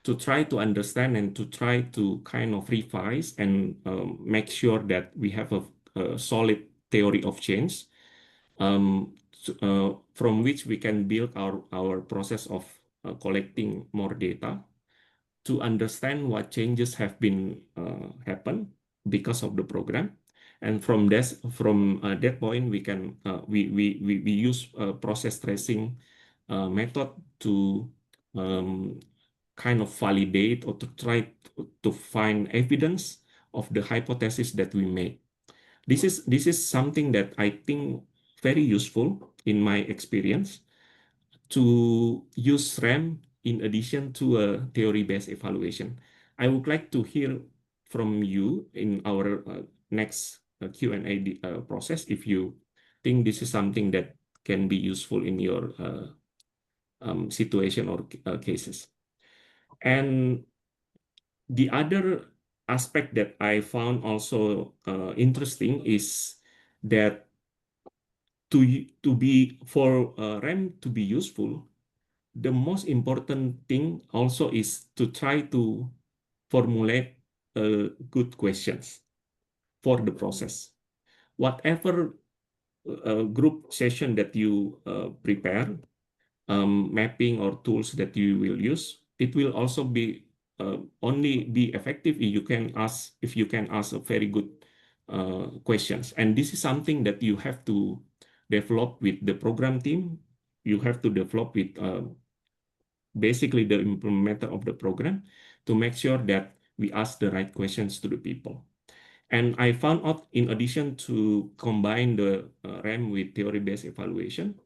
Speaker 12: to try to understand and to try to kind of revise and make sure that we have a solid theory of change, from which we can build our process of collecting more data to understand what changes have been happened because of the program. And from that point, we can we use process tracing method to kind of validate or to try to find evidence of the hypothesis that we made. This is something that I think very useful in my experience to use REM in addition to a theory-based evaluation. I would like to hear from you in our next Q&A process if you think this is something that can be useful in your situation or cases. And the other aspect that I found also interesting is that for REM to be useful, the most important thing also is to try to formulate good questions for the process. Whatever group session that you prepare, mapping or tools that you will use, it will also be only be effective if you can ask a very good questions. And this is something that you have to develop with the program team. You have to develop with basically the implementer of the program to make sure that we ask the right questions to the people. And I found out, in addition to combine the REM with theory-based evaluation,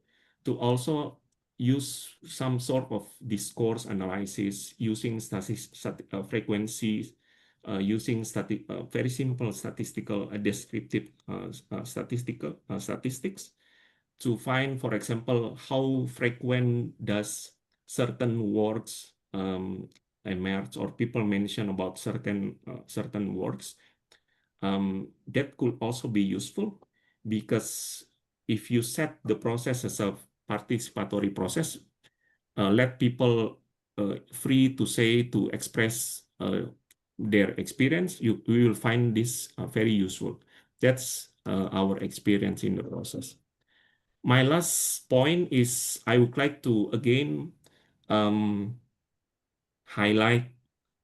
Speaker 12: to also use some sort of discourse analysis using frequencies, using very simple statistical descriptive statistics to find, for example, how frequent does certain words emerge or people mention about certain words. That could also be useful, because if you set the process as a participatory process, let people free to express their experience, we will find this very useful. That's our experience in the process. My last point is I would like to again highlight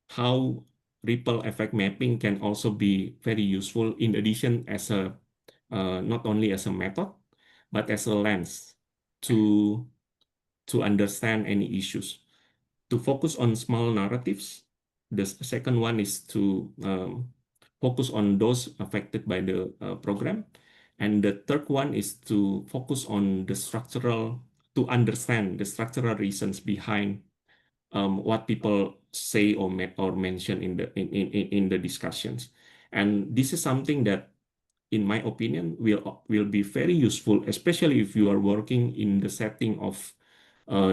Speaker 12: how ripple effect mapping can also be very useful in addition as a not only as a method, but as a lens to understand any issues. To focus on small narratives. The second one is to focus on those affected by the program. And the third one is to focus on the to understand the structural reasons behind what people say or mention in the discussions. And this is something that, in my opinion, will be very useful, especially if you are working in the setting of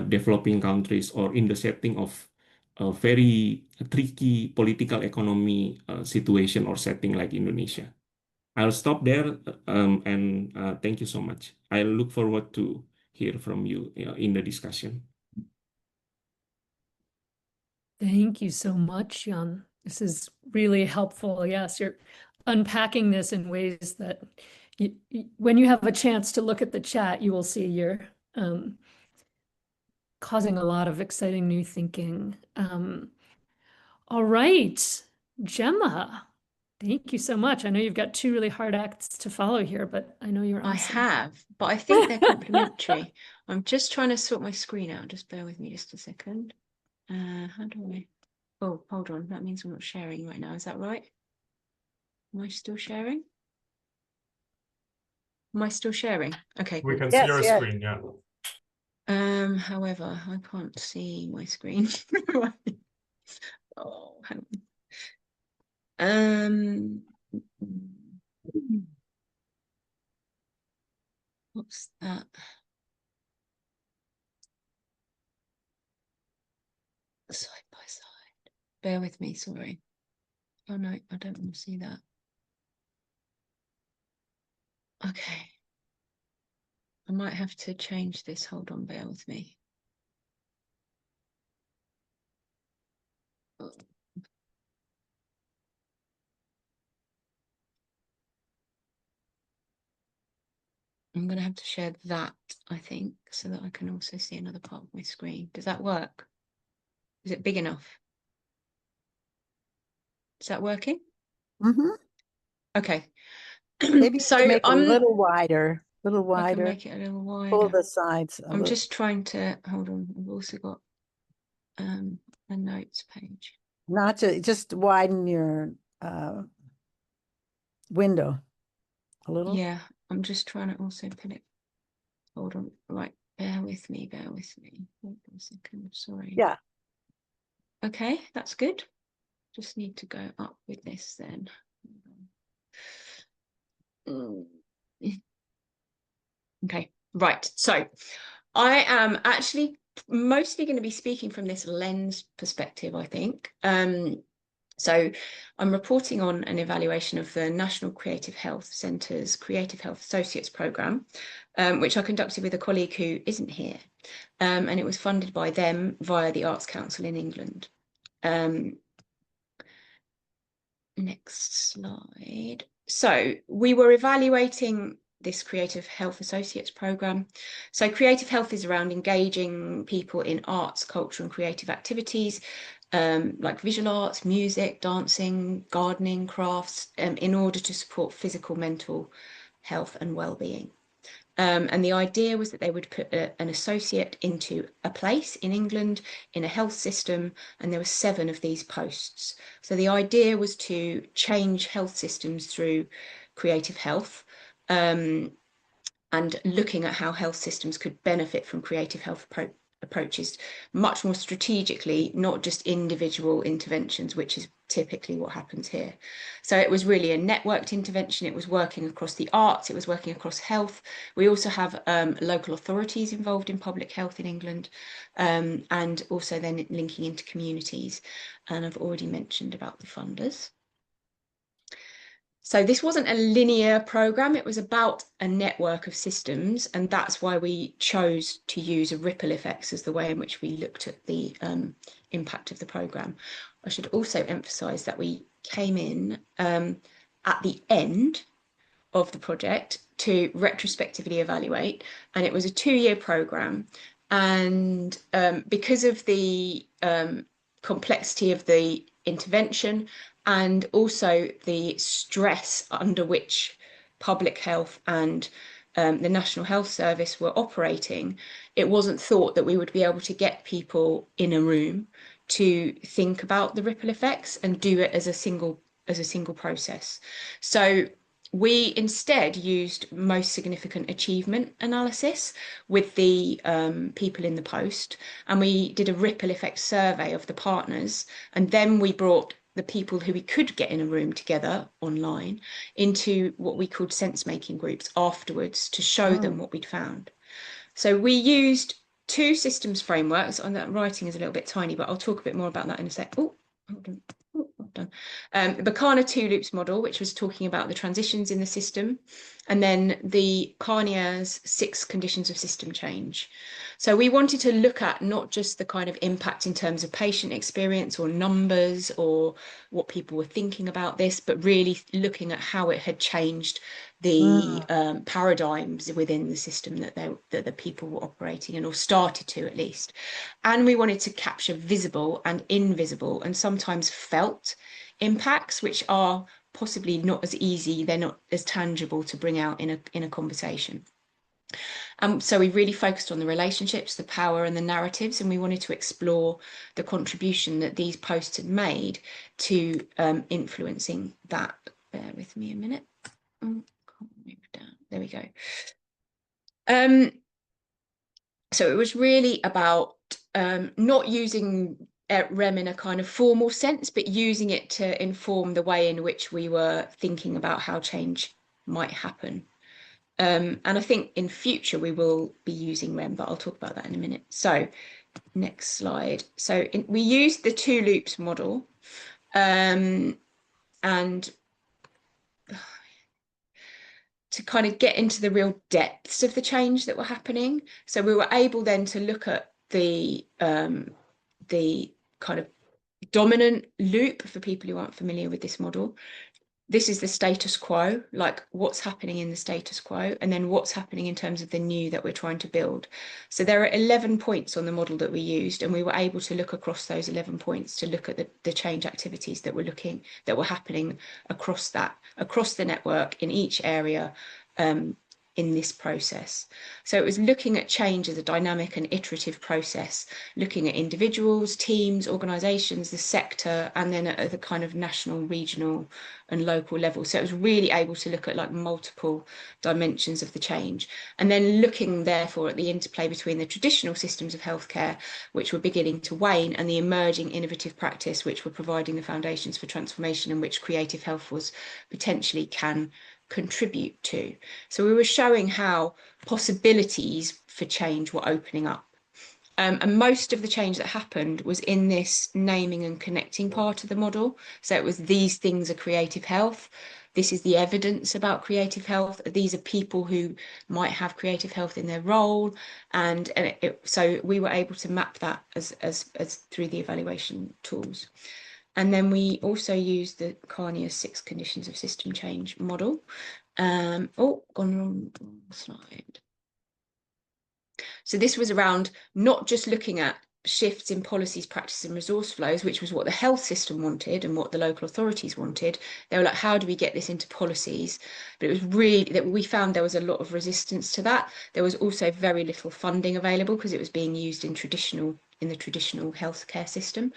Speaker 12: developing countries or in the setting of a very tricky political economy situation or setting like Indonesia. I'll stop there and thank you so much. I look forward to hear from you in the discussion.
Speaker 4: Thank you so much, Jan. This is really helpful. Yes, you're unpacking this in ways that when you have a chance to look at the chat, you will see you're causing a lot of exciting new thinking. All right, Gemma, thank you so much. I know you've got 2 really hard acts to follow here, but I know you're awesome.
Speaker 8: I have, but I think they're complementary. I'm just trying to sort my screen out. Just bear with me just a second. How do I? Oh, hold on. That means I'm not sharing right now. Is that right? Am I still sharing? Am I still sharing? Okay.
Speaker 3: We
Speaker 8: Cool.
Speaker 3: can see your screen, yeah.
Speaker 8: However, I can't see my screen. Oh, hang on. What's that? Side by side. Bear with me, sorry. Oh no, I don't want to see that. Okay. I might have to change this. Hold on, bear with me. Oh. I'm going to have to share that, I think, so that I can also see another part of my screen. Does that work? Is it big enough? Is that working?
Speaker 1: Mm-hmm.
Speaker 8: Okay.
Speaker 1: Maybe
Speaker 8: So
Speaker 1: make it a
Speaker 8: I'm
Speaker 1: little wider,
Speaker 8: I can make it a little wider.
Speaker 1: Pull the sides.
Speaker 8: I'm just trying to hold on. I've also got a notes page.
Speaker 1: Not to just widen your window a little.
Speaker 8: Yeah, I'm just trying to also put it. Hold on. Right. Bear with me. Bear with me. Hold on a second. Sorry.
Speaker 1: Yeah.
Speaker 8: Okay, that's good. Just need to go up with this then. Okay, right. So I am actually mostly going to be speaking from this lens perspective, I think. So I'm reporting on an evaluation of the National Creative Health Centre's Creative Health Associates Programme, which I conducted with a colleague who isn't here. And it was funded by them via the Arts Council in England. Next slide. So we were evaluating this Creative Health Associates programme. So creative health is around engaging people in arts, culture and creative activities like visual arts, music, dancing, gardening, crafts, in order to support physical, mental health and well-being. And the idea was that they would put an associate into a place in England in a health system, and there were 7 of these posts. So the idea was to change health systems through creative health, and looking at how health systems could benefit from creative health approaches much more strategically, not just individual interventions, which is typically what happens here. So it was really a networked intervention. It was working across the arts, it was working across health. We also have local authorities involved in public health in England, and also then linking into communities. And I've already mentioned about the funders. So this wasn't a linear program, it was about a network of systems, and that's why we chose to use a ripple effects as the way in which we looked at the impact of the program. I should also emphasize that we came in at the end of the project to retrospectively evaluate, and it was a 2-year program. And because of the complexity of the intervention and also the stress under which public health and the National Health Service were operating, it wasn't thought that we would be able to get people in a room to think about the ripple effects and do it as a single process. So we instead used most significant achievement analysis with the people in the post, and we did a ripple effect survey of the partners, and then we brought the people who we could get in a room together online into what we called sense-making groups afterwards to show them what we'd found. So we used 2 systems frameworks. On that writing is a little bit tiny, but I'll talk a bit more about that in a sec. Oh, hold on. Done. The Bacana 2 loops model, which was talking about the transitions in the system, and then the Carnier's 6 conditions of system change. So we wanted to look at not just the kind of impact in terms of patient experience or numbers or what people were thinking about this, but really looking at how it had changed the paradigms within the system that the people were operating in, or started to at least. And we wanted to capture visible and invisible and sometimes felt impacts, which are possibly not as easy, they're not as tangible to bring out in a conversation. So we really focused on the relationships, the power and the narratives, and we wanted to explore the contribution that these posts had made to influencing that. Bear with me a minute. Can't move down. There we go. So it was really about not using REM in a kind of formal sense, but using it to inform the way in which we were thinking about how change might happen. And I think in future we will be using REM, but I'll talk about that in a minute. So next slide. So we used the 2 loops model and to kind of get into the real depths of the change that were happening. So we were able then to look at the kind of dominant loop for people who aren't familiar with this model. This is the status quo, like what's happening in the status quo, and then what's happening in terms of the new that we're trying to build. So there are 11 points on the model that we used, and we were able to look across those 11 points to look at the change activities that were happening across the network in each area in this process. So it was looking at change as a dynamic and iterative process, looking at individuals, teams, organizations, the sector, and then at the kind of national, regional and local level. So it was really able to look at like multiple dimensions of the change, and then looking therefore at the interplay between the traditional systems of healthcare, which were beginning to wane, and the emerging innovative practice, which were providing the foundations for transformation, and which creative health was potentially can contribute to. So we were showing how possibilities for change were opening up. And most of the change that happened was in this naming and connecting part of the model. So it was these things are creative health. This is the evidence about creative health. These are people who might have creative health in their role. And so we were able to map that as through the evaluation tools. And then we also used the Carnier 6 conditions of system change model. Gone wrong slide. So this was around not just looking at shifts in policies, practices and resource flows, which was what the health system wanted and what the local authorities wanted. They were like, how do we get this into policies? But it was really that we found there was a lot of resistance to that. There was also very little funding available because it was being used in the traditional healthcare system,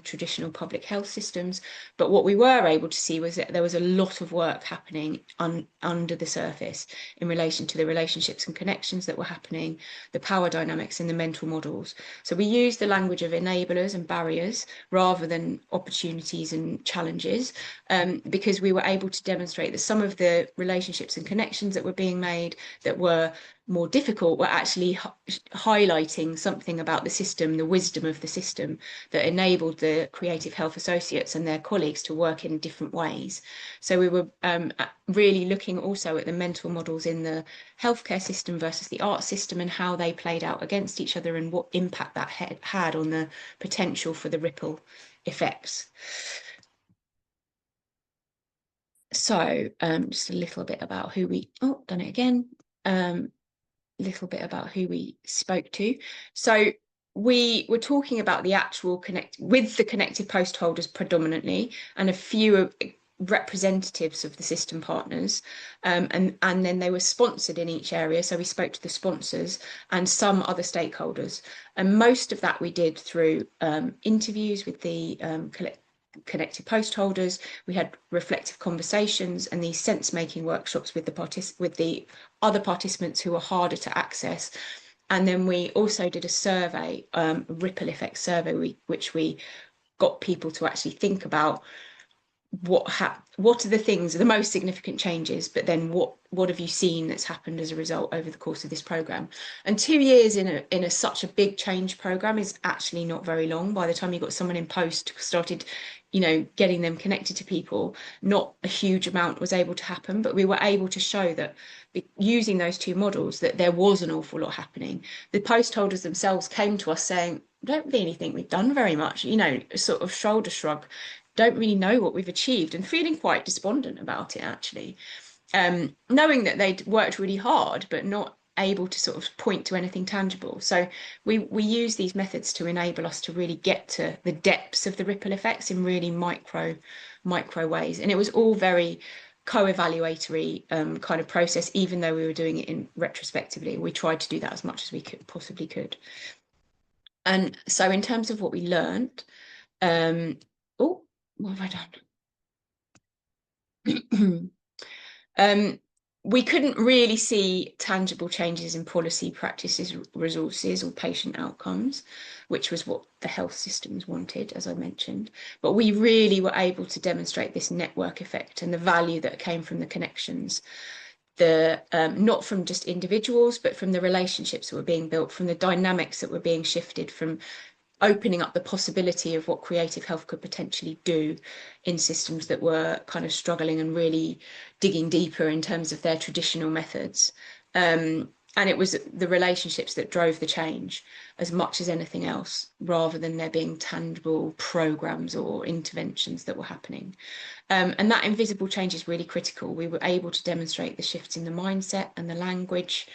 Speaker 8: traditional public health systems. But what we were able to see was that there was a lot of work happening under the surface in relation to the relationships and connections that were happening, the power dynamics and the mental models. So we used the language of enablers and barriers rather than opportunities and challenges, because we were able to demonstrate that some of the relationships and connections that were being made that were more difficult were actually highlighting something about the system, the wisdom of the system that enabled the creative health associates and their colleagues to work in different ways. So we were really looking also at the mental models in the healthcare system versus the art system and how they played out against each other and what impact that had on the potential for the ripple effects. So just a little bit about who we, done it again. Little bit about who we spoke to. So we were talking about the actual with the connected post holders predominantly, and a few representatives of the system partners, and then they were sponsored in each area. So we spoke to the sponsors and some other stakeholders, and most of that we did through interviews with the connected post holders. We had reflective conversations and these sense making workshops with the other participants who were harder to access. And then we also did a survey, a ripple effect survey, which we got people to actually think about what are the most significant changes, but then what have you seen that's happened as a result over the course of this program. And 2 years in such a big change program is actually not very long. By the time you got someone in post, started getting them connected to people, not a huge amount was able to happen, but we were able to show that using those two models that there was an awful lot happening. The post holders themselves came to us saying, I don't really think we've done very much, sort of shoulder shrug, don't really know what we've achieved, and feeling quite despondent about it actually, knowing that they'd worked really hard but not able to sort of point to anything tangible. So we use these methods to enable us to really get to the depths of the ripple effects in really micro ways. And it was all very co-evaluatory kind of process, even though we were doing it in retrospectively. We tried to do that as much as we possibly could. And so in terms of what we learned, what have I done? We couldn't really see tangible changes in policy, practices, resources, or patient outcomes, which was what the health systems wanted, as I mentioned. But we really were able to demonstrate this network effect and the value that came from the connections, not from just individuals, but from the relationships that were being built, from the dynamics that were being shifted, from opening up the possibility of what creative health could potentially do in systems that were kind of struggling and really digging deeper in terms of their traditional methods. And it was the relationships that drove the change as much as anything else, rather than there being tangible programs or interventions that were happening. And that invisible change is really critical. We were able to demonstrate the shifts in the mindset and the language,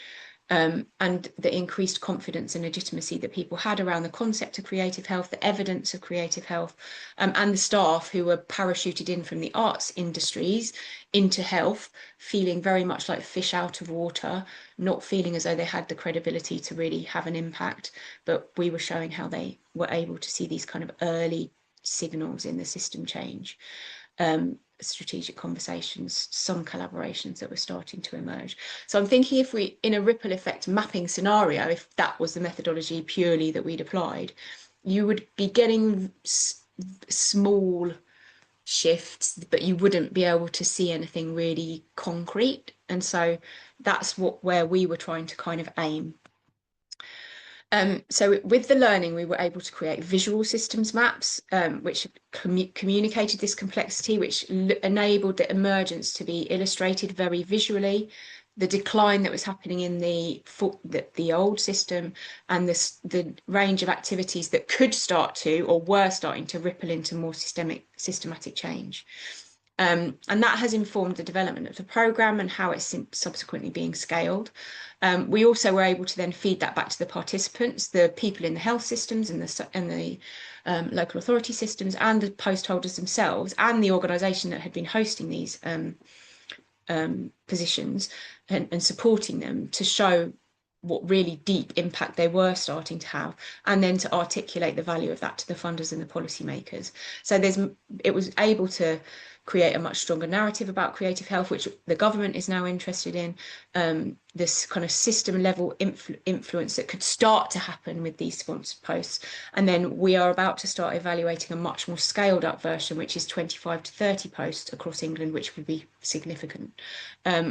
Speaker 8: and the increased confidence and legitimacy that people had around the concept of creative health, the evidence of creative health, and the staff who were parachuted in from the arts industries into health, feeling very much like fish out of water, not feeling as though they had the credibility to really have an impact. But we were showing how they were able to see these kind of early signals in the system change. Strategic conversations, some collaborations that were starting to emerge. So I'm thinking, if we, in a ripple effect mapping scenario, if that was the methodology purely that we'd applied, you would be getting small shifts, but you wouldn't be able to see anything really concrete. And so that's where we were trying to kind of aim. So with the learning, we were able to create visual systems maps, which communicated this complexity, which enabled the emergence to be illustrated very visually, the decline that was happening in the old system, and the range of activities that could start to, or were starting to, ripple into more systematic change. And that has informed the development of the programme and how it's subsequently being scaled. We also were able to then feed that back to the participants, the people in the health systems and the local authority systems, and the post holders themselves, and the organisation that had been hosting these positions and supporting them, to show what really deep impact they were starting to have, and then to articulate the value of that to the funders and the policymakers. So it was able to create a much stronger narrative about creative health, which the government is now interested in, this kind of system level influence that could start to happen with these sponsored posts. And then we are about to start evaluating a much more scaled up version, which is 25 to 30 posts across England, which would be significant,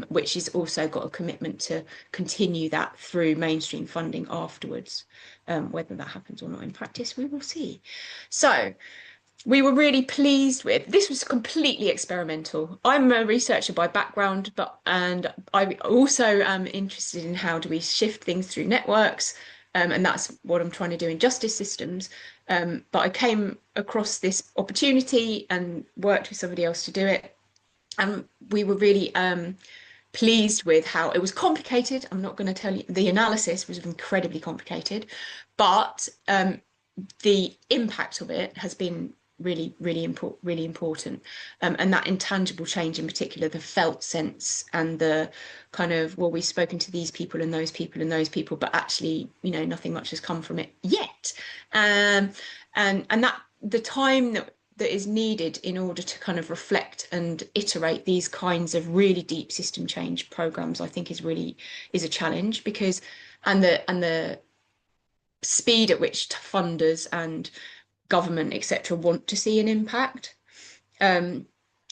Speaker 8: which has also got a commitment to continue that through mainstream funding afterwards. Whether that happens or not in practice, we will see. So we were really pleased with this. Was completely experimental. I'm a researcher by background, and I also am interested in how do we shift things through networks, and that's what I'm trying to do in justice systems. But I came across this opportunity and worked with somebody else to do it, And we were really pleased with how it was complicated. I'm not going to tell you, the analysis was incredibly complicated, but the impact of it has been really important. And that intangible change in particular, the felt sense and the kind of, well, we've spoken to these people and those people and those people, but actually, you know, nothing much has come from it yet. And that the time that is needed in order to kind of reflect and iterate these kinds of really deep system change programs, I think is a challenge, because and the speed at which funders and government, etc., want to see an impact.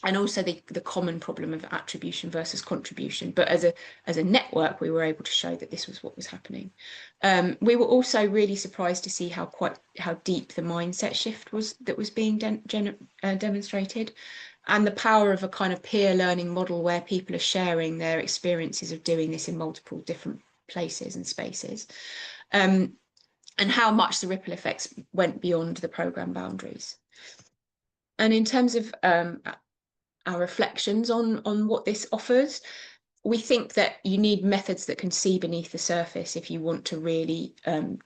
Speaker 8: And also the common problem of attribution versus contribution. But as a network, we were able to show that this was what was happening. We were also really surprised to see how deep the mindset shift was that was being demonstrated, and the power of a kind of peer learning model where people are sharing their experiences of doing this in multiple different places and spaces. And how much the ripple effects went beyond the program boundaries. And in terms of our reflections on what this offers, we think that you need methods that can see beneath the surface if you want to really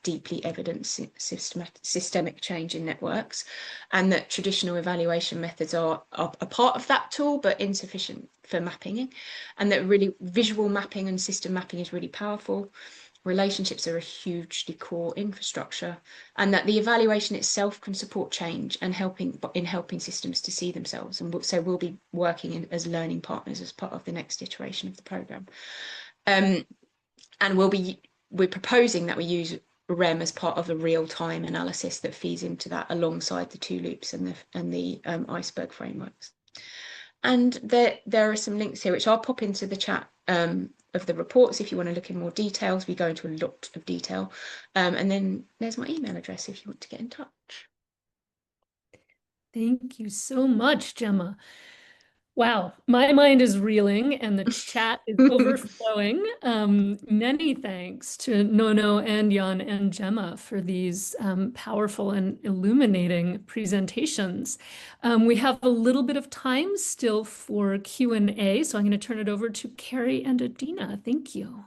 Speaker 8: deeply evidence systemic change in networks, and that traditional evaluation methods are a part of that tool, but insufficient for mapping, and that really visual mapping and system mapping is really powerful. Relationships are a hugely core infrastructure, and that the evaluation itself can support change and helping systems to see themselves. And so we'll be working as learning partners as part of the next iteration of the programme. And we're proposing that we use REM as part of a real-time analysis that feeds into that alongside the two loops and the iceberg frameworks. And there are some links here which I'll pop into the chat of the reports if you want to look in more details. We go into a lot of detail. And then there's my email address if you want to get in touch.
Speaker 4: Thank you so much, Gemma. Wow, my mind is reeling and the chat is overflowing. Many thanks to Nono and Jan and Gemma for these powerful and illuminating presentations. We have a little bit of time still for Q&A, so I'm going to turn it over to Carrie and Adina. Thank you.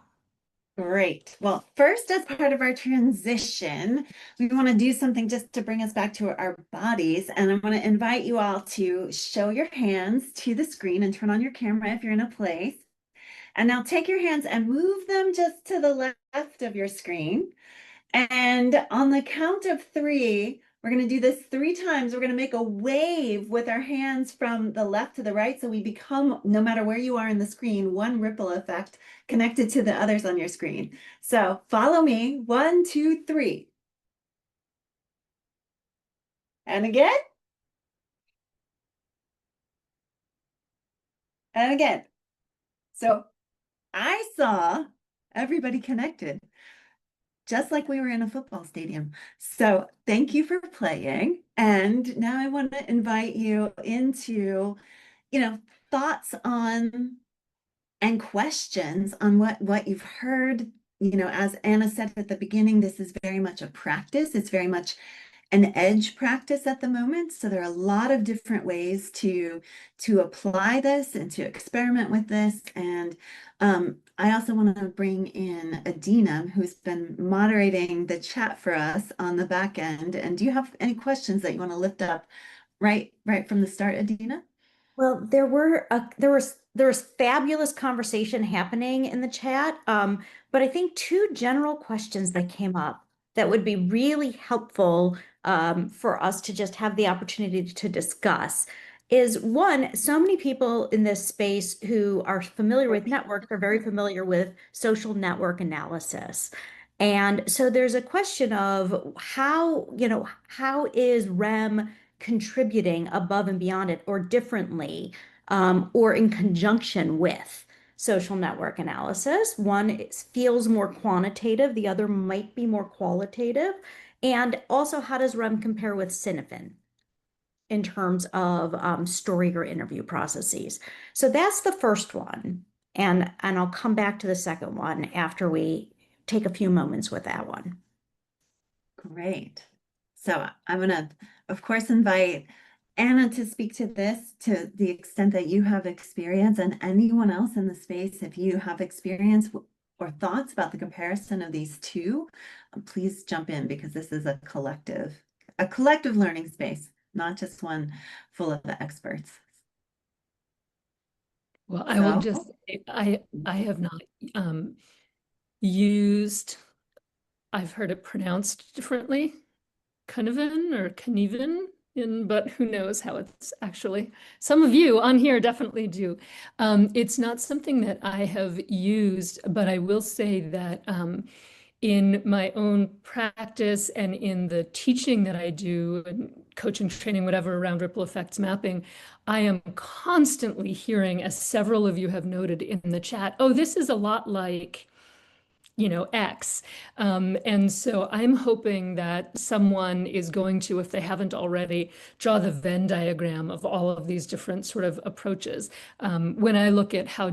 Speaker 5: Great. Well, first, as part of our transition, we want to do something just to bring us back to our bodies. And I want to invite you all to show your hands to the screen and turn on your camera if you're in a place. And now take your hands and move them just to the left of your screen. And on the count of 3, we're going to do this 3 times. We're going to make a wave with our hands from the left to the right. So we become, no matter where you are in the screen, one ripple effect connected to the others on your screen. So follow me. 1, 2, 3. And again. And again. So I saw everybody connected, just like we were in a football stadium. So thank you for playing. And now I want to invite you into, thoughts on and questions on what you've heard. As Anna said at the beginning, this is very much a practice. It's very much an edge practice at the moment. So there are a lot of different ways to apply this and to experiment with this. And I also want to bring in Adina, who's been moderating the chat for us on the back end. And do you have any questions that you want to lift up right from the start, Adina?
Speaker 2: Well, there was fabulous conversation happening in the chat, but I think 2 general questions that came up that would be really helpful for us to just have the opportunity to discuss is, one, so many people in this space who are familiar with networks are very familiar with social network analysis. And so there's a question of how is REM contributing above and beyond it, or differently, or in conjunction with social network analysis. One feels more quantitative, the other might be more qualitative. And also, how does REM compare with Cinefin in terms of story or interview processes? So that's the first one. And I'll come back to the second one after we take a few moments with that one.
Speaker 5: Great. So I'm going to, of course, invite Anna, to speak to this, to the extent that you have experience, and anyone else in the space, if you have experience or thoughts about the comparison of these two, please jump in, because this is a collective learning space, not just one full of experts.
Speaker 4: Well, I will just say, I have not used, I've heard it pronounced differently, Cynefin or Cynefin, but who knows how it's actually. Some of you on here definitely do. It's not something that I have used, but I will say that in my own practice and in the teaching that I do, and coaching, training, whatever, around ripple effects mapping, I am constantly hearing, as several of you have noted in the chat, oh, this is a lot like, you know, X. And so I'm hoping that someone is going to, if they haven't already, draw the Venn diagram of all of these different sort of approaches. When I look at how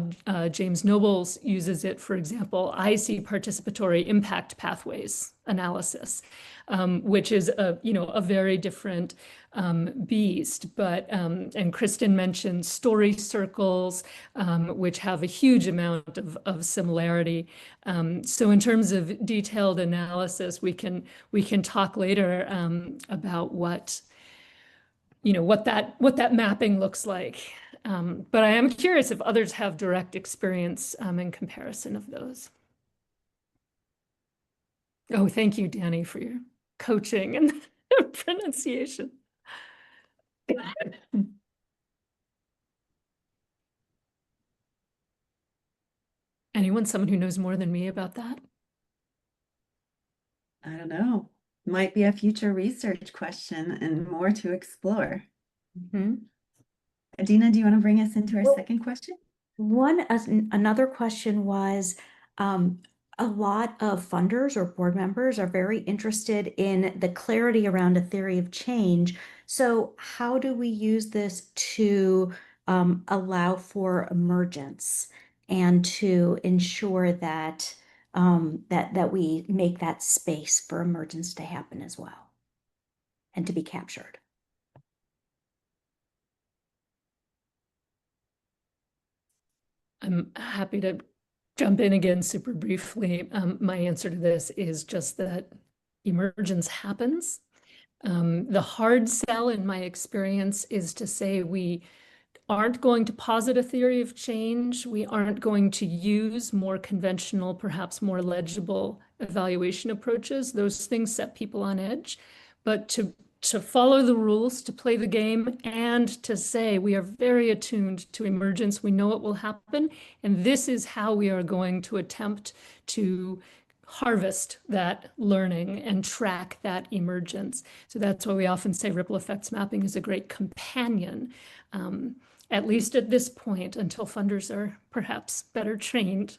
Speaker 4: James Nobles uses it, for example, I see participatory impact pathways analysis, which is a very different beast. But and Kristen mentioned story circles, which have a huge amount of similarity. So in terms of detailed analysis, we can talk later about what that mapping looks like. But I am curious if others have direct experience in comparison of those. Oh, thank you, Danny, for your coaching and pronunciation. Anyone, someone who knows more than me about that?
Speaker 5: I don't know. Might be a future research question and more to explore. Adina, do you want to bring us into our second question?
Speaker 2: Another question was, a lot of funders or board members are very interested in the clarity around a theory of change. So how do we use this to allow for emergence and to ensure that that we make that space for emergence to happen as well and to be captured?
Speaker 4: I'm happy to jump in again super briefly. My answer to this is just that emergence happens. The hard sell in my experience is to say we aren't going to posit a theory of change. We aren't going to use more conventional, perhaps more legible evaluation approaches. Those things set people on edge. But to follow the rules, to play the game, and to say we are very attuned to emergence. We know it will happen. And this is how we are going to attempt to harvest that learning and track that emergence. So that's why we often say ripple effects mapping is a great companion, at least at this point, until funders are perhaps better trained.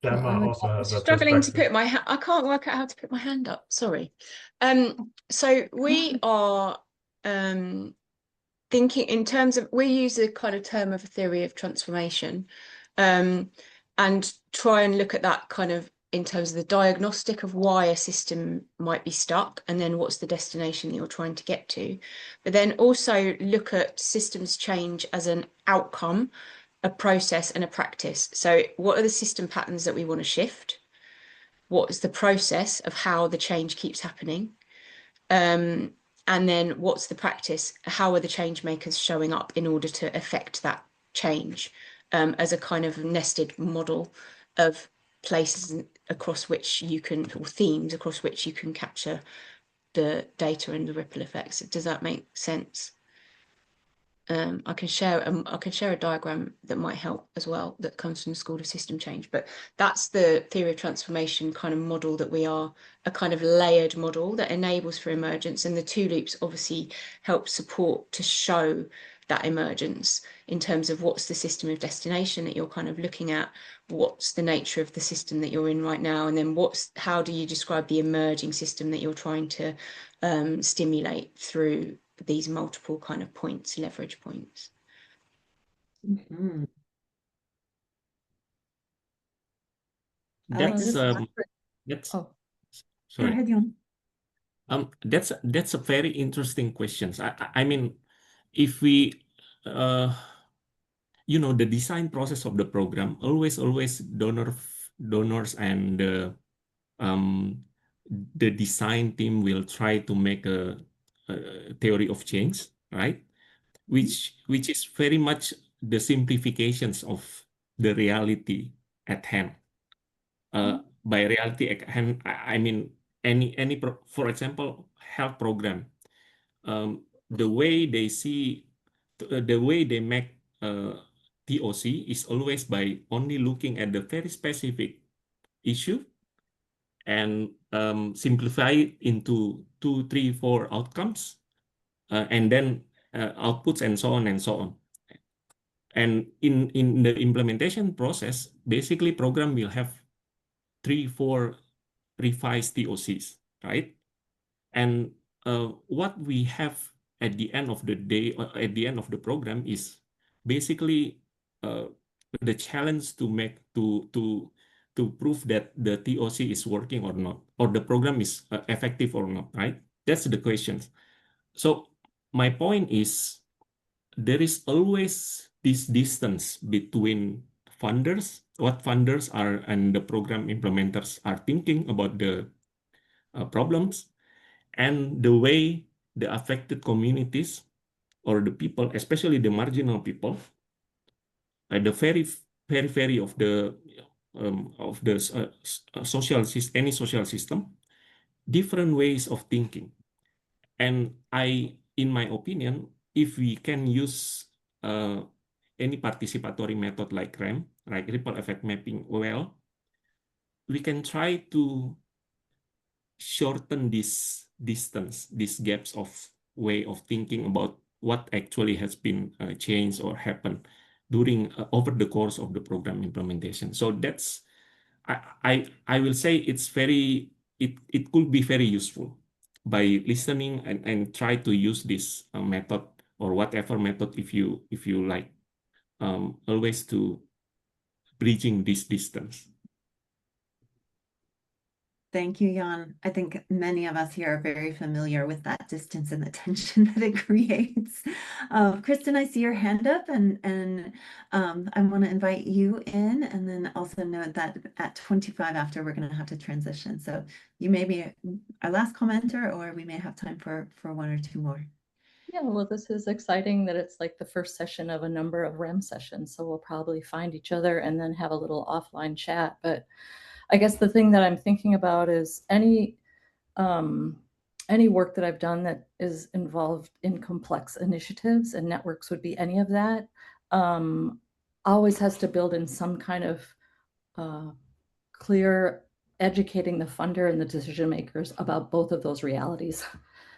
Speaker 3: Gemma also has a
Speaker 8: Struggling to
Speaker 3: perspective.
Speaker 8: put my I can't work out how to put my hand up. Sorry. So we are thinking in terms of, we use a kind of term of a theory of transformation, and try and look at that kind of in terms of the diagnostic of why a system might be stuck, and then what's the destination that you're trying to get to. But then also look at systems change as an outcome, a process and a practice. So what are the system patterns that we want to shift? What is the process of how the change keeps happening? And then what's the practice? How are the change makers showing up in order to affect that change, as a kind of nested model of places across which you can, or themes across which you can capture the data and the ripple effects. Does that make sense? I can share a diagram that might help as well, that comes from the School of System Change. But that's the theory of transformation kind of model, that we are a kind of layered model that enables for emergence, and the two loops obviously help support to show that emergence in terms of what's the system of destination that you're kind of looking at, what's the nature of the system that you're in right now, and then how do you describe the emerging system that you're trying to stimulate through these multiple kind of points, leverage points.
Speaker 12: That's
Speaker 7: Oh,
Speaker 5: Go ahead, Jon.
Speaker 12: That's a very interesting question. I mean, if we the design process of the program always donors and the design team will try to make a theory of change, right? Which is very much the simplifications of the reality at hand. By reality at hand, I mean for example, health program. The way they see, the way they make TOC is always by only looking at the very specific issue and simplify it into 2, 3, 4 outcomes, and then outputs and so on and so on. And in the implementation process, basically program will have 3, 4 revised TOCs, right? And what we have at the end of the day, at the end of the program, is basically the challenge to make to prove that the TOC is working or not, or the program is effective or not, right? That's the question. So my point is there is always this distance between funders, what funders are and the program implementers are thinking about the problems, and the way the affected communities or the people, especially the marginal people, the very of the any social system, different ways of thinking. And in my opinion, if we can use any participatory method like RAM, like ripple effect mapping, well, we can try to shorten this distance, these gaps of way of thinking about what actually has been changed or happened during over the course of the program implementation. So that's I will say it's very it could be very useful by listening and try to use this method or whatever method if you like, always to bridging this distance.
Speaker 5: Thank you, Jan. I think many of us here are very familiar with that distance and the tension that it creates. Kristen, I see your hand up, and I want to invite you in, and then also note that at 25 after, we're going to have to transition. So you may be our last commenter, or we may have time for one or two more.
Speaker 7: Yeah, well, this is exciting that it's like the first session of a number of REM sessions. So we'll probably find each other and then have a little offline chat. But I guess the thing that I'm thinking about is any work that I've done that is involved in complex initiatives, and networks would be any of that, always has to build in some kind of clear educating the funder and the decision makers about both of those realities,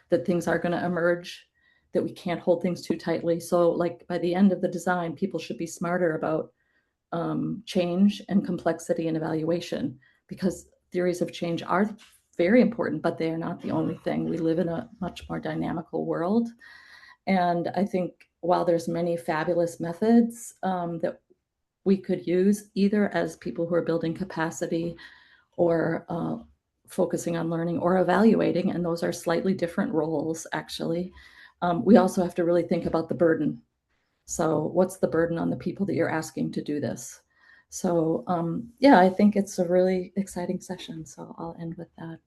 Speaker 7: that things are going to emerge, that we can't hold things too tightly. So like by the end of the design, people should be smarter about change and complexity and evaluation, because theories of change are very important, but they are not the only thing. We live in a much more dynamical world. And I think while there's many fabulous methods that we could use, either as people who are building capacity or focusing on learning or evaluating, and those are slightly different roles, actually, we also have to really think about the burden. So what's the burden on the people that you're asking to do this? So yeah, I think it's a really exciting session. So I'll end with that.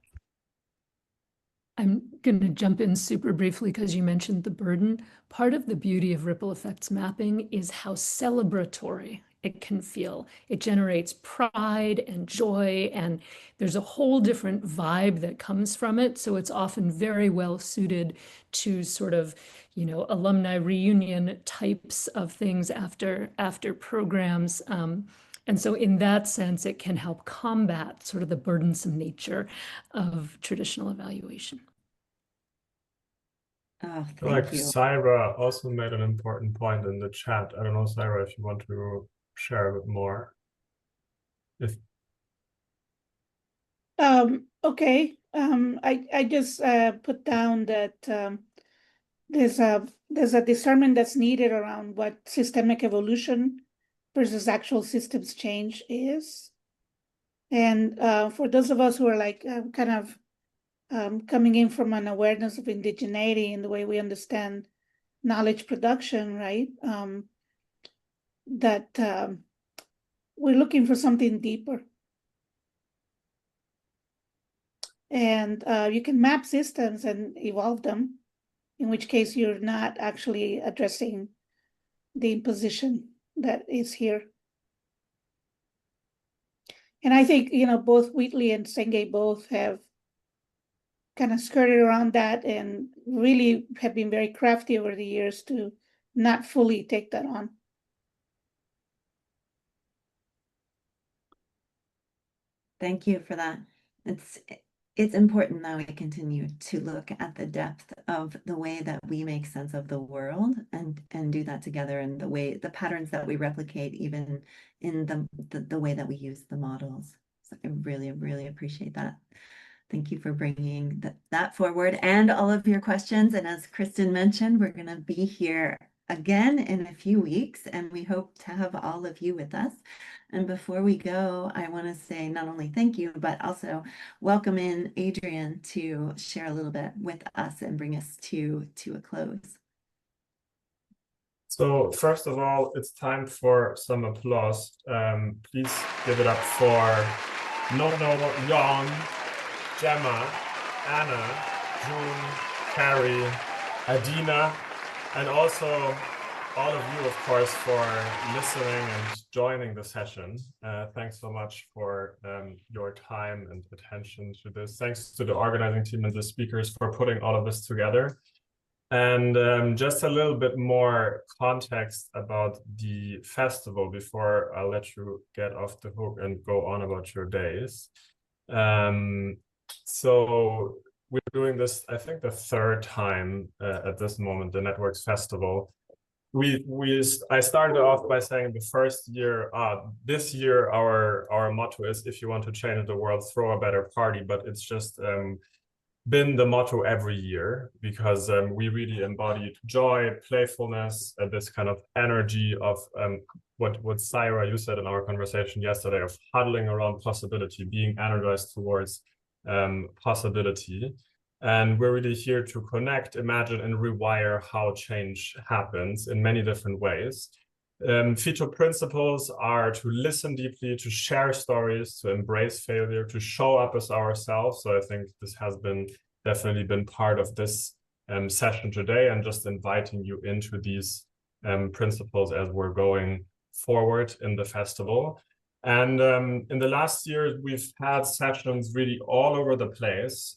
Speaker 4: I'm going to jump in super briefly because you mentioned the burden. Part of the beauty of ripple effects mapping is how celebratory it can feel. It generates pride and joy, and there's a whole different vibe that comes from it. So it's often very well suited to sort of, alumni reunion types of things after programs. And so in that sense, it can help combat sort of the burdensome nature of traditional evaluation.
Speaker 5: Oh,
Speaker 3: I feel like
Speaker 5: thank you.
Speaker 3: Saira also made an important point in the chat. I don't know, Saira, if you want to share a bit more.
Speaker 13: Okay. I just put down that there's a discernment that's needed around what systemic evolution versus actual systems change is. And for those of us who are like kind of coming in from an awareness of indigeneity in the way we understand knowledge production, right? That we're looking for something deeper. And you can map systems and evolve them, in which case you're not actually addressing the imposition that is here. And I think, both Wheatley and Senge both have kind of skirted around that and really have been very crafty over the years to not fully take that on.
Speaker 5: Thank you for that. It's important that we continue to look at the depth of the way that we make sense of the world and do that together, and the patterns that we replicate even in the way that we use the models. So I really, really appreciate that. Thank you for bringing that forward and all of your questions. And as Kristen mentioned, we're going to be here again in a few weeks, and we hope to have all of you with us. And before we go, I want to say not only thank you, but also welcome in Adrian to share a little bit with us and bring us to a close.
Speaker 3: So first of all, it's time for some applause. Please give it up for Nono, Jan, Gemma, Anna, June, Carrie, Adina, and also all of you, of course, for listening and joining the session. Thanks so much for your time and attention to this. Thanks to the organizing team and the speakers for putting all of this together. And just a little bit more context about the festival before I'll let you get off the hook and go on about your days. So we're doing this, I think, the third time at this moment, the Networks Festival. I started off by saying the first year, this year our motto is, if you want to change the world, throw a better party. But it's just been the motto every year, because we really embodied joy, playfulness, this kind of energy of what Saira, you said in our conversation yesterday, of huddling around possibility, being energized towards possibility. And we're really here to connect, imagine, and rewire how change happens in many different ways. Feature principles are to listen deeply, to share stories, to embrace failure, to show up as ourselves. So I think this has definitely been part of this session today, and just inviting you into these principles as we're going forward in the festival. And in the last year, we've had sessions really all over the place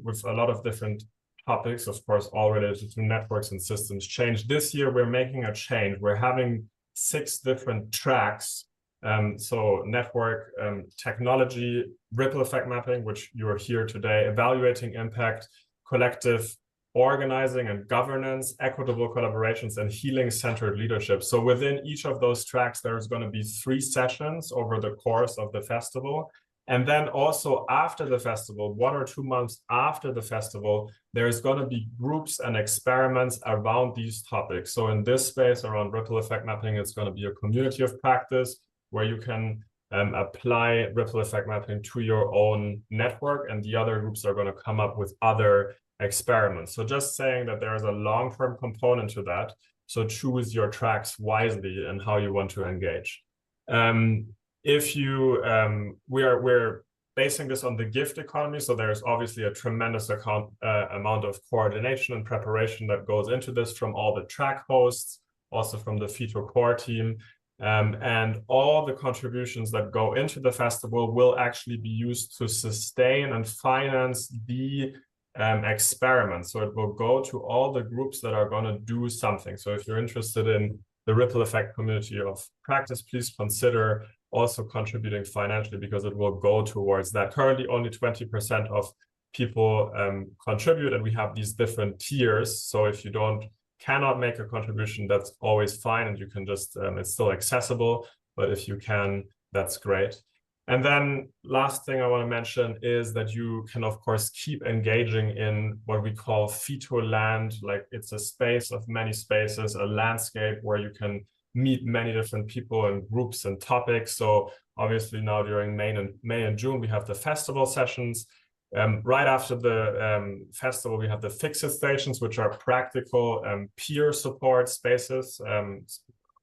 Speaker 3: with a lot of different topics, of course, all related to networks and systems change. This year, we're making a change. We're having 6 different tracks. So network technology, ripple effect mapping, which you're here today, evaluating impact, collective organizing and governance, equitable collaborations, and healing-centered leadership. So within each of those tracks, there's going to be 3 sessions over the course of the festival. And then also after the festival, 1 or 2 months after the festival, there's going to be groups and experiments around these topics. So in this space around ripple effect mapping, it's going to be a community of practice where you can apply ripple effect mapping to your own network, and the other groups are going to come up with other experiments. So just saying that there is a long-term component to that. So choose your tracks wisely and how you want to engage. We're basing this on the gift economy. So there's obviously a tremendous amount of coordination and preparation that goes into this from all the track hosts, also from the Feature core team. And all the contributions that go into the festival will actually be used to sustain and finance the experiment. So it will go to all the groups that are going to do something. So if you're interested in the ripple effect community of practice, please consider also contributing financially, because it will go towards that. Currently, only 20% of people contribute, and we have these different tiers. So if you cannot make a contribution, that's always fine, and you can just, it's still accessible, but if you can, that's great. And then last thing I want to mention is that you can, of course, keep engaging in what we call Feature land. Like, it's a space of many spaces, a landscape where you can meet many different people and groups and topics. So obviously now during May and June, we have the festival sessions. Right after the festival, we have the Fix-It stations, which are practical peer support spaces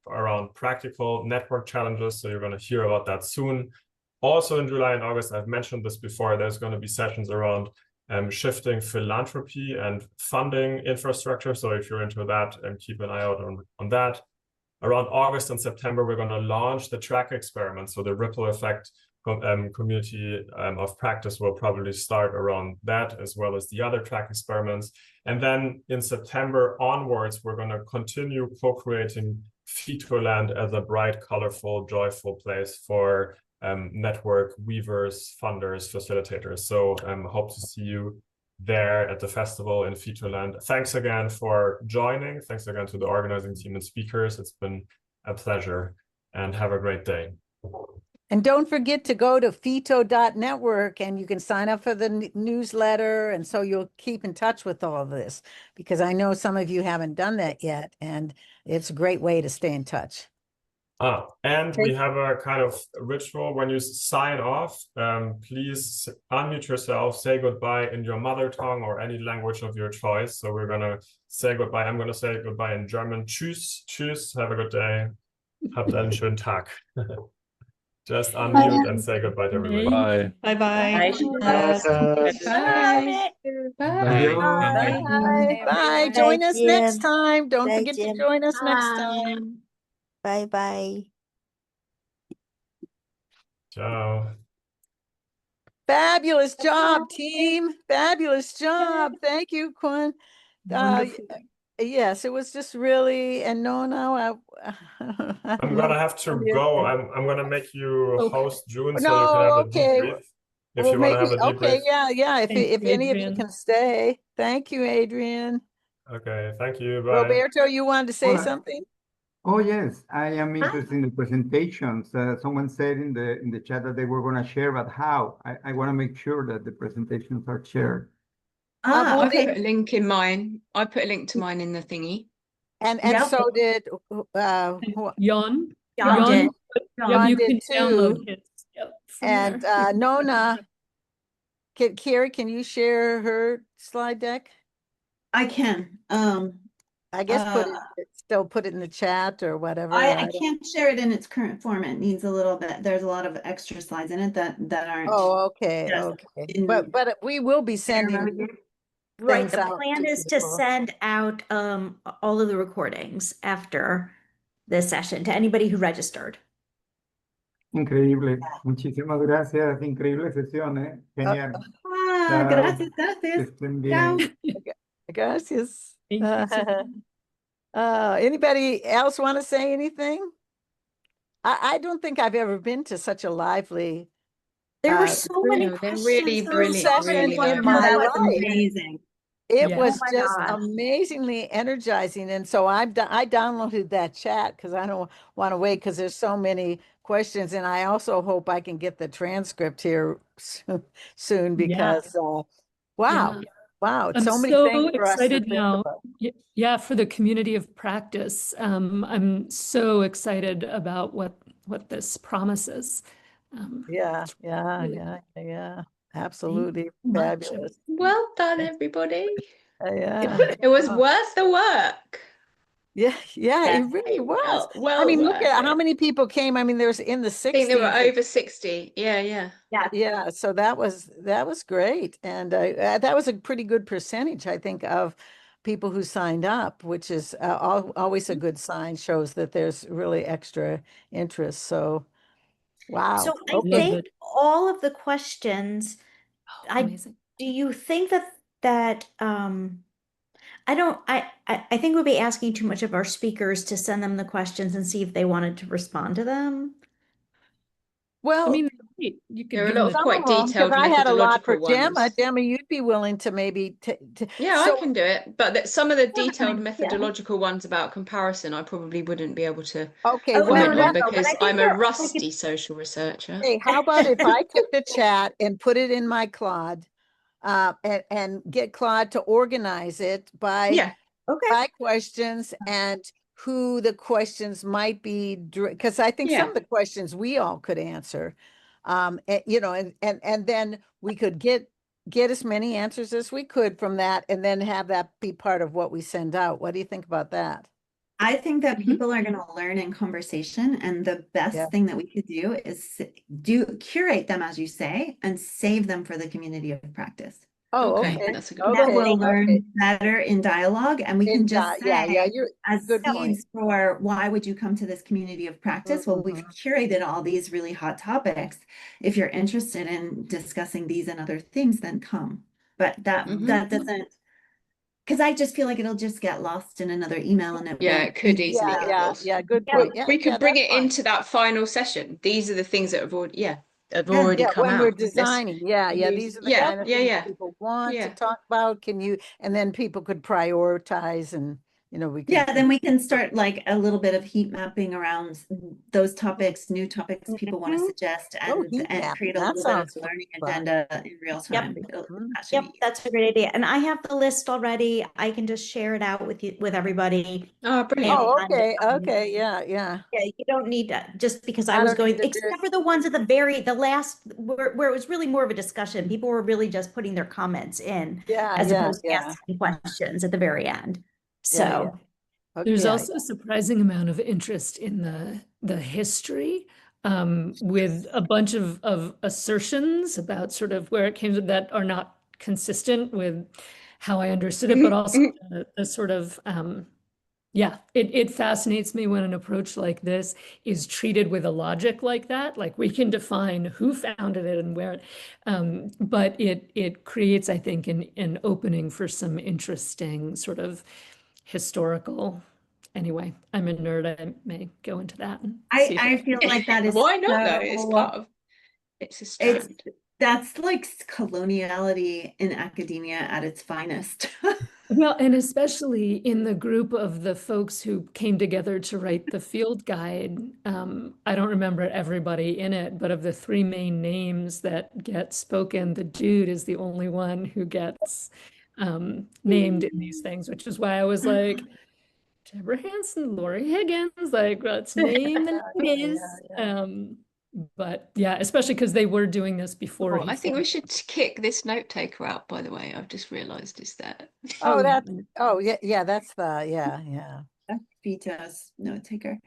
Speaker 3: around practical network challenges. So you're going to hear about that soon. Also in July and August, I've mentioned this before, there's going to be sessions around shifting philanthropy and funding infrastructure. So if you're into that, keep an eye out on that. Around August and September, we're going to launch the track experiment. So the ripple effect community of practice will probably start around that, as well as the other track experiments. And then in September onwards, we're going to continue co-creating Featureland as a bright, colorful, joyful place for network weavers, funders, facilitators. So hope to see you there at the festival in Featureland. Thanks again for joining. Thanks again to the organizing team and speakers. It's been a pleasure, and have a great day.
Speaker 1: And don't forget to go to fito.network and you can sign up for the newsletter. And so you'll keep in touch with all of this, because I know some of you haven't done that yet. And it's a great way to stay in touch.
Speaker 3: And we have a kind of ritual when you sign off. Please unmute yourself, say goodbye in your mother tongue or any language of your choice. So we're going to say goodbye. I'm going to say goodbye in German. Tschüss, tschüss, have a good day. Habt einen schönen Tag. Just unmute and say goodbye to everybody.
Speaker 4: Bye.
Speaker 5: Bye-bye.
Speaker 2: Bye.
Speaker 1: Bye. Bye. Join us next time. Don't forget to join us next time.
Speaker 14: Bye-bye.
Speaker 3: Ciao.
Speaker 1: Fabulous job, team. Fabulous job. Thank you, Quinn. Yes, it was just really, and no,
Speaker 3: I'm gonna have to go. I'm gonna make you host June, so
Speaker 1: No,
Speaker 3: you can have a
Speaker 1: okay.
Speaker 3: debrief. If you want to have a debrief.
Speaker 1: Okay, yeah. If
Speaker 4: Thanks,
Speaker 1: any of you
Speaker 4: Adrian.
Speaker 1: can stay. Thank you, Adrian.
Speaker 3: Okay, thank you. Bye.
Speaker 1: Roberto, you wanted to say
Speaker 6: Alright.
Speaker 1: something?
Speaker 6: Oh, yes, I am interested in the presentations. Someone said in the chat that they were going to share, but how? I want to make sure that the presentations are shared.
Speaker 8: I put a link in mine. I put a link to mine in the thingy.
Speaker 1: And so did
Speaker 4: Jan.
Speaker 2: Jan did.
Speaker 4: Yeah, you
Speaker 1: did
Speaker 4: can
Speaker 1: too.
Speaker 4: download his. Yep, from
Speaker 1: And
Speaker 4: there.
Speaker 1: Nona, Carrie, can you share her slide deck?
Speaker 5: I can.
Speaker 1: I guess still put it in the chat or whatever.
Speaker 5: I can't share it in its current format. It needs a little bit. There's a lot of extra slides in it that aren't.
Speaker 1: Oh, okay, okay. But we will be sending
Speaker 2: Right,
Speaker 1: things
Speaker 2: the
Speaker 1: out
Speaker 2: plan is to
Speaker 1: people.
Speaker 2: send out all of the recordings after this session to anybody who registered.
Speaker 6: Increíble. Muchísimas gracias. Increíble sesión, ¿eh? Genial.
Speaker 5: Gracias.
Speaker 6: Que estén bien.
Speaker 1: Gracias.
Speaker 4: Thank you so much.
Speaker 1: Anybody else want to say anything? I don't think I've ever been to such a lively.
Speaker 2: There were so many
Speaker 8: They're
Speaker 2: questions.
Speaker 8: really brilliant, really
Speaker 1: in my
Speaker 5: That was
Speaker 1: life.
Speaker 5: amazing.
Speaker 1: It
Speaker 4: Yeah.
Speaker 1: was
Speaker 2: Oh my
Speaker 1: just
Speaker 2: gosh.
Speaker 1: amazingly energizing. And so I downloaded that chat because I don't want to wait because there's so many questions. And I also hope I can get the transcript here soon because, wow. It's
Speaker 4: I'm
Speaker 1: so many
Speaker 4: so
Speaker 1: things for us to
Speaker 4: excited
Speaker 1: think
Speaker 4: now.
Speaker 1: about.
Speaker 4: Yeah, for the community of practice. I'm so excited about what this promises.
Speaker 1: Yeah, absolutely fabulous.
Speaker 8: Well done, everybody.
Speaker 1: Yeah.
Speaker 8: It was worth the work.
Speaker 1: Yeah, it really was.
Speaker 8: Well
Speaker 1: I mean, look
Speaker 8: worth
Speaker 1: at how
Speaker 8: it.
Speaker 1: many people came. I mean, there's in the 60s.
Speaker 8: I think there were over 60. Yeah.
Speaker 1: Yeah, so that was great. And that was a pretty good percentage, I think, of people who signed up, which is always a good sign, shows that there's really extra interest. So, wow.
Speaker 2: So I think all of the questions,
Speaker 4: amazing.
Speaker 2: do you think that I think we'll be asking too much of our speakers to send them the questions and see if they wanted to respond to them.
Speaker 1: Well,
Speaker 4: I mean, you could
Speaker 8: there are a
Speaker 4: give
Speaker 8: lot
Speaker 4: them
Speaker 8: of quite detailed
Speaker 1: I had a lot for
Speaker 8: methodological ones.
Speaker 1: Gemma, you'd be willing to maybe
Speaker 8: Yeah,
Speaker 1: so,
Speaker 8: I can do it. But some of the detailed methodological ones about comparison, I probably wouldn't be able to comment on because I'm a rusty social researcher.
Speaker 1: Hey, how about if I took the chat and put it in my Claude and get Claude to organize it by questions and who the questions might be, because I think some of the questions we all could answer, and then we could get get as many answers as we could from that and then have that be part of what we send out. What do you think about that?
Speaker 5: I think that
Speaker 2: Mhm.
Speaker 5: people are going to learn in conversation, and the best
Speaker 1: Yeah.
Speaker 5: thing that we could do is curate them, as you say, and save them for the community of practice.
Speaker 1: Oh,
Speaker 8: Okay,
Speaker 1: okay.
Speaker 8: that's a good
Speaker 5: People
Speaker 1: Okay.
Speaker 5: will learn
Speaker 1: Okay.
Speaker 5: better in dialogue, and we can just
Speaker 1: Yeah,
Speaker 5: say,
Speaker 1: you're
Speaker 5: as
Speaker 1: good point.
Speaker 5: seeds for why would you come to this community of practice? Well, we've curated all these really hot topics. If you're interested in discussing these and other things, then come. But that doesn't, because I just feel like it'll just get lost in another email, and it
Speaker 8: Yeah,
Speaker 5: won't
Speaker 8: it could
Speaker 5: be-
Speaker 8: easily get lost.
Speaker 1: Good
Speaker 2: Yeah,
Speaker 1: point. Yeah,
Speaker 8: We could
Speaker 1: yeah,
Speaker 8: bring
Speaker 1: that's
Speaker 8: it
Speaker 1: fine.
Speaker 8: into that final session. These are the things that have already, have
Speaker 5: Yeah.
Speaker 8: already come
Speaker 1: when we're
Speaker 8: out.
Speaker 1: designing, these are the kind of things people want to talk about. And then people could prioritize, and we can.
Speaker 5: Yeah, then we can start like a little bit of heat mapping around those topics, new topics people want to suggest,
Speaker 1: heat
Speaker 5: and
Speaker 1: mapping.
Speaker 5: create a
Speaker 1: That
Speaker 5: little bit of
Speaker 1: sounds
Speaker 5: learning
Speaker 1: fun.
Speaker 5: agenda in real time. That should
Speaker 2: Yep,
Speaker 5: be
Speaker 2: that's a great idea. And I have the list already. I can just share it out with you, with everybody.
Speaker 8: Oh, brilliant.
Speaker 1: Oh,
Speaker 2: And,
Speaker 1: okay. Okay. Yeah.
Speaker 2: yeah, you don't need to, just because
Speaker 1: I
Speaker 2: I was
Speaker 1: don't
Speaker 2: going,
Speaker 1: need to do
Speaker 2: except
Speaker 1: it.
Speaker 2: for the ones at the last, where it was really more of a discussion. People were really just putting their comments in as opposed to asking questions at the very end. So.
Speaker 4: There's also a surprising amount of interest in the history, with a bunch of assertions about sort of where it came from that are not consistent with how I understood it, but also the sort of it fascinates me when an approach like this is treated with a logic like that. Like, we can define who founded it and where, but it creates, I think, an opening for some interesting sort of historical. Anyway, I'm a nerd. I may go into that and see if
Speaker 5: I feel like that is
Speaker 8: why not though? It's part of it's a strand.
Speaker 5: That's like coloniality in academia at its finest.
Speaker 4: Well, and especially in the group of the folks who came together to write the field guide. I don't remember everybody in it, but of the three main names that get spoken, the dude is the only one who gets named in these things, which is why I was like, Deborah Hanson, Lori Higgins, like, let's name the names. But yeah, especially because they were doing this before.
Speaker 8: I think we should kick this note taker out, by the way. I've just realized is that.
Speaker 1: That's the, yeah.
Speaker 5: Vito's note taker.